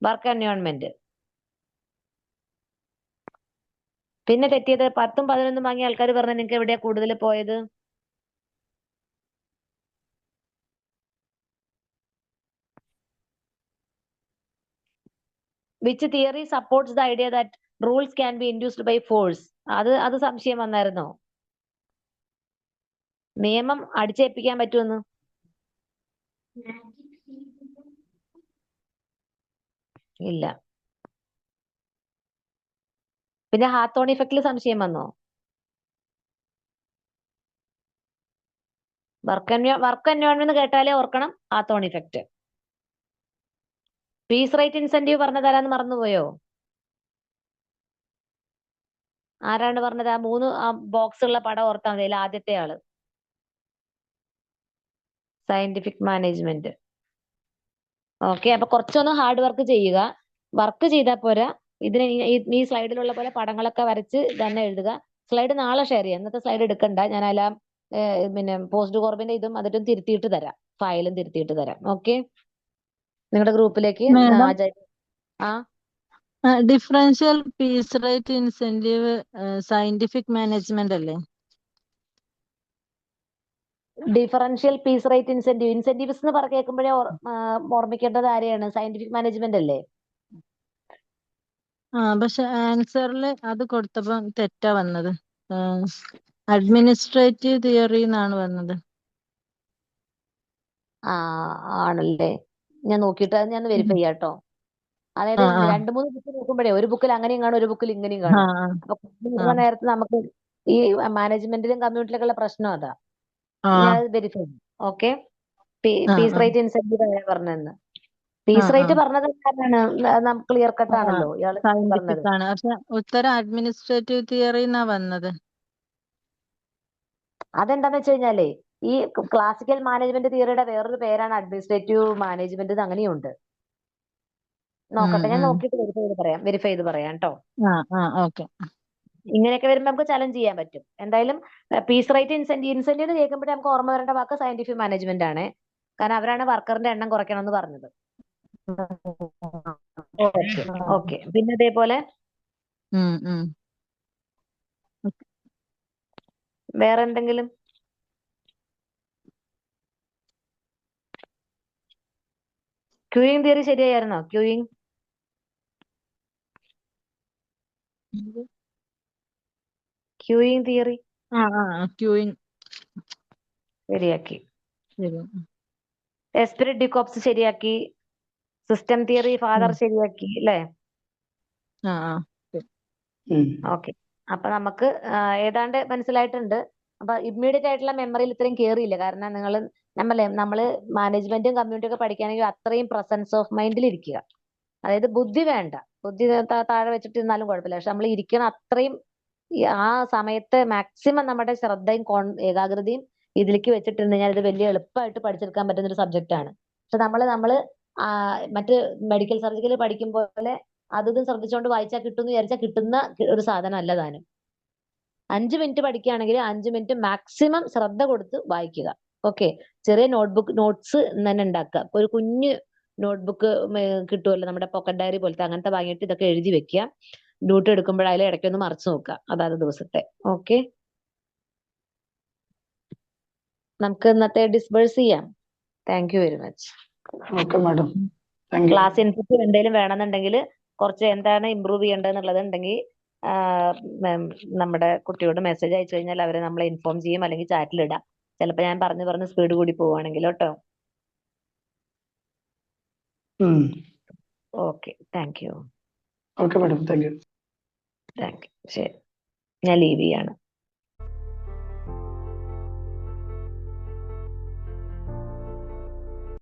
വർക്ക് എൻവയോൺമെന്റ്. പിന്നെ തെറ്റിയത് 10ഉം 11ഉം വാങ്ങിയ ആൾക്കാർ പറഞ്ഞ നിങ്ങൾക്ക് എവിടെയാ കൂടുതൽ പോയത്? Which theory supports the idea that rules can be induced by force? അത് സംശയം വന്നായിരുന്നോ? നിയമം അടിച്ചേൽപ്പിക്കാൻ പറ്റുമെന്ന്? ഇല്ല. പിന്നെ ഹാത്തോൺ ഇഫക്റ്റിൽ സംശയം വന്നോ? വർക്ക് എൻവയോൺമെന്റ് കേട്ടാലേ ഓർക്കണം Hawthorne effect. Piece rate incentive പറഞ്ഞതാരാന്ന് മറന്നുപോയോ? ആരാണ് പറഞ്ഞത്? ആ 3 ബോക്സ് ഉള്ള പടം ഓർത്താൽ മതി. ആദ്യത്തെ ആള് സയന്റിഫിക് മാനേജ്മെന്റ്. ഓക്കെ, അപ്പൊ കുറച്ചൊന്ന് ഹാർഡ് വർക്ക് ചെയ്യുക. വർക്ക് ചെയ്താൽ പോരാ, ഇതിന് ഈ സ്ലൈഡിലുള്ള പോലെ പടങ്ങളൊക്കെ വരച്ച് തന്നെ എഴുതുക. സ്ലൈഡ് നാളെ ഷെയർ ചെയ്യാം, ഇന്നത്തെ സ്ലൈഡ് എടുക്കണ്ട. ഞാനെല്ലാം പിന്നെ പോസ്റ്റ് കോർബിന്റെ ഇതും അതിട്ടും തിരുത്തിയിട്ട് തരാം, ഫയലും തിരുത്തിയിട്ട് തരാം. ഓക്കെ, നിങ്ങളുടെ ഗ്രൂപ്പിലേക്ക് മാഡം, ആ differential piece rate incentive scientific management അല്ലേ? ഡിഫറൻഷ്യൽ പീസ് റേറ്റ് ഇൻസെന്റീവ്സ് എന്ന് കേൾക്കുമ്പോഴേ ഓർമ്മിക്കേണ്ടത് ആരെയാണ്? സയന്റിഫിക് മാനേജ്മെന്റ് അല്ലേ? പക്ഷെ ആൻസറിൽ അത് കൊടുത്തപ്പോ തെറ്റാ വന്നത്. അഡ്മിനിസ്ട്രേറ്റീവ് തിയറി എന്നാണ് വന്നത്. ആ ആണല്ലേ, ഞാൻ നോക്കിയിട്ട് അത് ഞാൻ വെരിഫൈ ചെയ്യാം കേട്ടോ. അതായത് 2-3 ബുക്ക് നോക്കുമ്പോഴേ ഒരു ബുക്കിൽ അങ്ങനെയും കാണും, ഒരു ബുക്കിൽ ഇങ്ങനെയും കാണും. അപ്പൊ നോക്കുന്ന നേരത്ത് നമുക്ക് ഈ മാനേജ്മെന്റിലും കമ്മ്യൂണിറ്റിയിലൊക്കെ ഉള്ള പ്രശ്നം അതാ. ഞാൻ വെരിഫൈ ചെയ്യും. ഓക്കെ, പീസ് റേറ്റ് ഇൻസെന്റീവ് ആരാ പറഞ്ഞതെന്ന്? പീസ് റേറ്റ് പറഞ്ഞത് നമുക്ക് ക്ലിയർ കട്ട് ആണല്ലോ ഇയാള് പറഞ്ഞത്. സയന്റിഫിക് ആണ്, പക്ഷെ ഉത്തരം അഡ്മിനിസ്ട്രേറ്റീവ് തിയറി എന്നാ വന്നത്. അതെന്താന്ന് വെച്ച് കഴിഞ്ഞാലേ ഈ ക്ലാസിക്കൽ മാനേജ്മെന്റ് തിയറിയുടെ വേറൊരു പേരാണ് അഡ്മിനിസ്ട്രേറ്റീവ് മാനേജ്മെന്റ്, അങ്ങനെയുണ്ട്. നോക്കട്ടെ, ഞാൻ നോക്കിയിട്ട് വെരിഫൈ ചെയ്ത് പറയാം കേട്ടോ. ഓക്കെ. ഇങ്ങനെയൊക്കെ വരുമ്പോൾ നമുക്ക് ചലഞ്ച് ചെയ്യാൻ പറ്റും. എന്തായാലും പീസ് റേറ്റ് ഇൻസെന്റീവ് കേൾക്കുമ്പോഴേ നമുക്ക് ഓർമ്മ വരേണ്ട വാക്ക് സയന്റിഫിക് മാനേജ്മെന്റ് ആണ്. കാരണം അവരാണ് വർക്കറിന്റെ എണ്ണം കുറയ്ക്കണം എന്ന് പറഞ്ഞത്. ഓക്കെ, പിന്നെ അതേപോലെ വേറെ എന്തെങ്കിലും? ക്യൂയിങ് തിയറി ശരിയായിരുന്നോ? ക്യൂയിങ് തിയറി ക്യൂയിങ് ശരിയാക്കി. എസ്പിരിറ്റ് ഡികോപ്സ് ശരിയാക്കി. സിസ്റ്റം തിയറി ഫാദർ ശരിയാക്കി അല്ലേ? ഓക്കെ, അപ്പൊ നമുക്ക് ഏതാണ്ട് മനസ്സിലായിട്ടുണ്ട്. അപ്പൊ ഇമ്മീഡിയറ്റ് ആയിട്ടുള്ള മെമ്മറിയിൽ ഇത്രയും കേറിയില്ല, കാരണം നമ്മള് മാനേജ്മെന്റും കമ്മ്യൂണിറ്റിയും ഒക്കെ പഠിക്കുകയാണെങ്കിൽ അത്രയും പ്രസൻസ് ഓഫ് മൈൻഡിൽ ഇരിക്കുക. അതായത് ബുദ്ധി വേണ്ട, ബുദ്ധി താഴെ വെച്ചിട്ട് ഇരുന്നാലും കുഴപ്പമില്ല, പക്ഷെ നമ്മൾ ഇരിക്കണം അത്രയും. ആ സമയത്ത് മാക്സിമം നമ്മുടെ ശ്രദ്ധയും ഏകാഗ്രതയും ഇതിലേക്ക് വെച്ചിട്ടിരുന്ന് കഴിഞ്ഞാൽ ഇത് വലിയ എളുപ്പമായിട്ട് പഠിച്ചെടുക്കാൻ പറ്റുന്ന ഒരു സബ്ജക്റ്റ് ആണ്. പക്ഷെ നമ്മള് മറ്റ് മെഡിക്കൽ സർജിക്കൽ പഠിക്കും പോലെ അതും ശ്രദ്ധിച്ചുകൊണ്ട് വായിച്ചാൽ കിട്ടുമെന്ന് വിചാരിച്ചാൽ കിട്ടുന്ന ഒരു സാധനം അല്ല താനും. 5 മിനിറ്റ് പഠിക്കുകയാണെങ്കിൽ 5 മിനിറ്റ് മാക്സിമം ശ്രദ്ധ കൊടുത്ത് വായിക്കുക. ഓക്കെ, ചെറിയ നോട്ട്സ് തന്നെ ഉണ്ടാക്കുക. ഒരു കുഞ്ഞ് നോട്ട്ബുക്ക് കിട്ടുമല്ലോ, നമ്മുടെ പോക്കറ്റ് ഡയറി പോലത്തെ, അങ്ങനത്തെ വാങ്ങിയിട്ട് ഇതൊക്കെ എഴുതി വെക്കുക. ഡ്യൂട്ടി എടുക്കുമ്പോഴായാലും ഇടയ്ക്കൊന്ന് മറച്ചു നോക്കുക അതാത് ദിവസത്തെ. ഓക്കെ, നമുക്ക് ഇന്നത്തെ ഡിസ്ബേഴ്സ് ചെയ്യാം. Thank you very much. Okay madam, thank you. Class input എന്തെങ്കിലും വേണമെന്നുണ്ടെങ്കിൽ കുറച്ച് എന്താണ് ഇമ്പ്രൂവ് ചെയ്യേണ്ടതെന്നുള്ളത് ഉണ്ടെങ്കിൽ നമ്മുടെ കുട്ടിയോട് മെസ്സേജ് അയച്ചു കഴിഞ്ഞാൽ അവരെ നമ്മളെ ഇൻഫോം ചെയ്യും, അല്ലെങ്കിൽ ചാറ്റിൽ ഇടാം. ചിലപ്പോൾ ഞാൻ പറഞ്ഞ് സ്പീഡ് കൂടി പോവുകയാണെങ്കിൽ കേട്ടോ. Okay, thank you. Okay madam, thank you. Thank you. ശരി, ഞാൻ ലീവ് ചെയ്യാണ്.